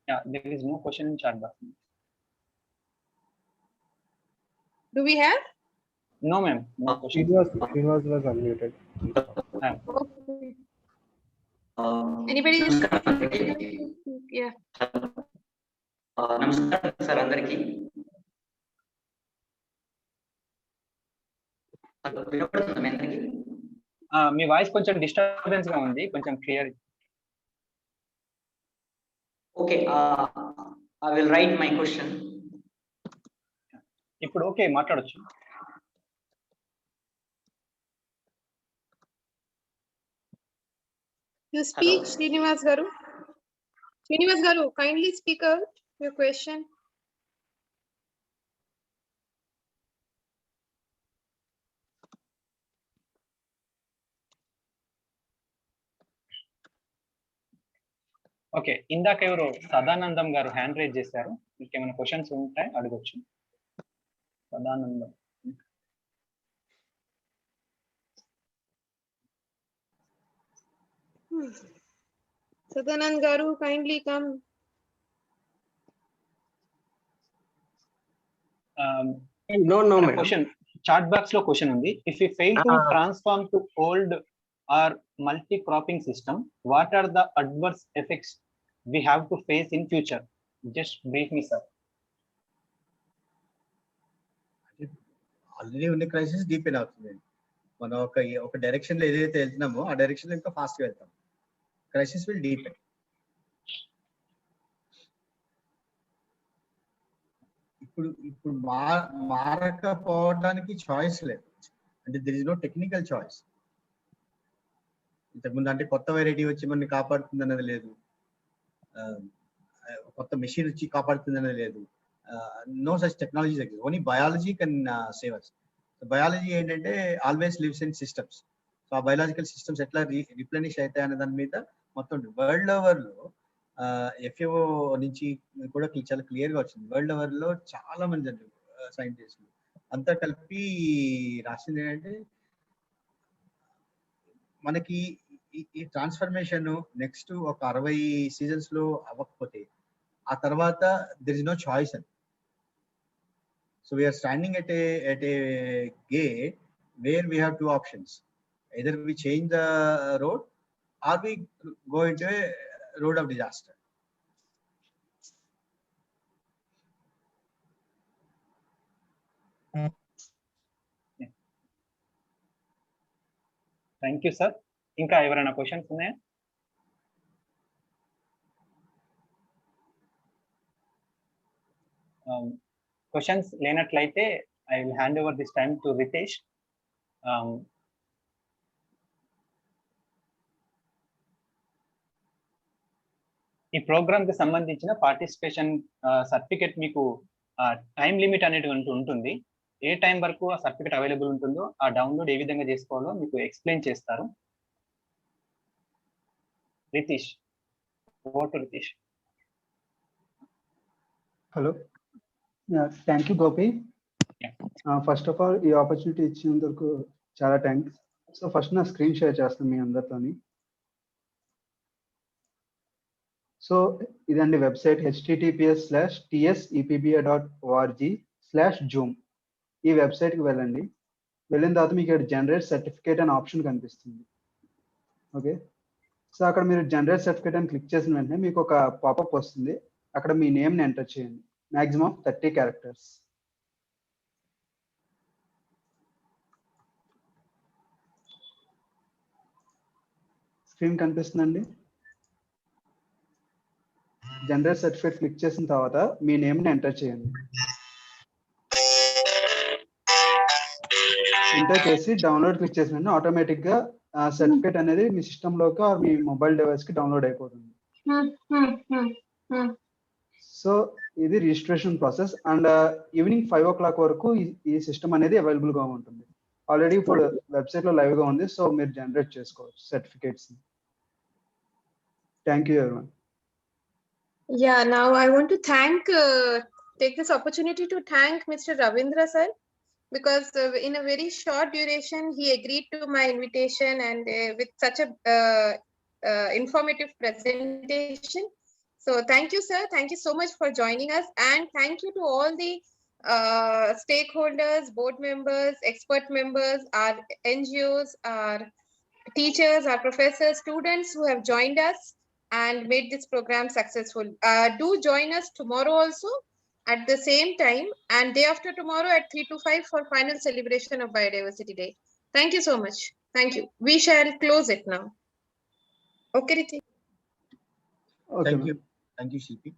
Yeah, there is no question in chat box. Do we have? No, ma'am. No question. Srinivas was unmuted. Okay. Anybody else? Yeah. నమస్కారం sir అందరికి. వినపడుతుందా మీ అందరికి? మీ voice కొంచెం disturbance గా ఉంది, కొంచెం clear. Okay, I will write my question. ఇప్పుడు okay, మాట్లాడొచ్చు. You speak, Srinivas Garu. Srinivas Garu, kindly speak out your question. Okay, ఇందాక ఎవరు సదానందం గారు హ్యాండ్ రైజ్ చేశారు. మీకు ఏమైనా క్వశ్చన్స్ ఉంటాయి అడగొచ్చు. Sadanandam. Sadanand Garu, kindly come. No, madam. Question chat box లో క్వశ్చన్ ఉంది. If we fail to transform to old or multi-cropping system, what are the adverse effects we have to face in future? Just brief me, sir. Already ఉన్న crisis deepen అవుతుంది. మనం ఒక direction లో ఏదైతే వెళ్తున్నామో ఆ direction లో ఇంకా ఫాస్ట్ గా వెళ్తాం. Crisis will deepen. ఇప్పుడు మారకపోవడానికి చాయిస్ లేదు. అంటే there is no technical choice. ఇంతకుముందు అంటే కొత్త వెరైటీ వచ్చి మనని కాపాడుతుంది అన్నది లేదు, కొత్త మెషిన్ వచ్చి కాపాడుతుంది అన్నది లేదు. No such technologies exist. Only biology can save us. Biology ఏంటంటే always lives in systems. So ఆ బయాలజికల్ సిస్టమ్స్ ఎట్లా రిప్లెనిష్ అవుతాయి అనే దాని మీద మొత్తం వరల్డ్ ఓవర్ లో FAO నుంచి కూడా చాలా క్లియర్ గా వచ్చింది. వరల్డ్ ఓవర్ లో చాలా మంది సైంటిస్టులు అంతా కలిపి రాసింది ఏంటంటే మనకి ఈ ట్రాన్స్ఫర్మేషన్ నెక్స్ట్ ఒక 60 సీజన్స్ లో అవ్వకపోతే ఆ తర్వాత దెర్ ఇస్ నో చాయిస్ అని. So we are standing at a gate where we have two options. Either we change the road or we go into a road of disaster. Thank you sir. ఇంకా ఎవరైనా questions ఉన్నాయా? Questions లేనట్లయితే I will hand over this time to Ritesh. ఈ programme కి సంబంధించిన participation certificate మీకు time limit అనేది ఉంటుంది. ఏ టైం వరకు ఆ సర్టిఫికెట్ అవైలబుల్ ఉంటుందో ఆ డౌన్లోడ్ ఏ విధంగా చేసుకోవాలో మీకు ఎక్స్ప్లెయిన్ చేస్తారు. Ritesh, over to Ritesh. Hello, thank you Gopi. First of all ఈ ఆపర్చునిటీ ఇచ్చినందుకు చాలా థ్యాంక్స్. సో ఫస్ట్ నా స్క్రీన్ షేర్ చేస్తాను మీ అందరితోని. సో ఇదండి వెబ్సైట్ https:/tsepba.org/zoom. ఈ వెబ్సైట్కి వెళ్ళండి. వెళ్ళిన తర్వాత మీకు ఇక్కడ జనరేట్ సర్టిఫికేట్ అనే ఆప్షన్ కనిపిస్తుంది. ఓకే, సో అక్కడ మీరు జనరేట్ సర్టిఫికేట్ అని క్లిక్ చేసిన వెంటనే మీకు ఒక పాపప్ వస్తుంది. అక్కడ మీ నేమ్ని ఎంటర్ చేయండి, మ్యాక్సిమం 30 క్యారెక్టర్స్. స్క్రీన్ కనిపిస్తుందండి. జనరేట్ సర్టిఫికేట్ క్లిక్ చేసిన తర్వాత మీ నేమ్ని ఎంటర్ చేయండి. ఎంటర్ చేసి డౌన్లోడ్ క్లిక్ చేసిన ఆటోమేటిక్గా సర్టిఫికేట్ అనేది మీ సిస్టంలోకి మీ మొబైల్ డివైస్కి డౌన్లోడ్ అయిపోతుంది. సో ఇది registration process. And evening 5 o'clock వరకు ఈ సిస్టమ్ అనేది అవైలబుల్గా ఉంటుంది. ఆల్రెడీ ఇప్పుడు వెబ్సైట్లో లైవ్గా ఉంది. సో మీరు జనరేట్ చేసుకోవచ్చు certificates. Thank you everyone. Yeah, now I want to take this opportunity to thank Mr. Ravindra sir, because in a very short duration he agreed to my invitation and with such a informative presentation. So thank you sir, thank you so much for joining us, and thank you to all the stakeholders, board members, expert members, our NGOs, our teachers, our professors, students who have joined us and made this program successful. Do join us tomorrow also at the same time, and day after tomorrow at 3 to 5 for final celebration of Biodiversity Day. Thank you so much. Thank you. We shall close it now. Okay, Ritik. Okay, Thank ma'am. you. Thank you, Shilpi.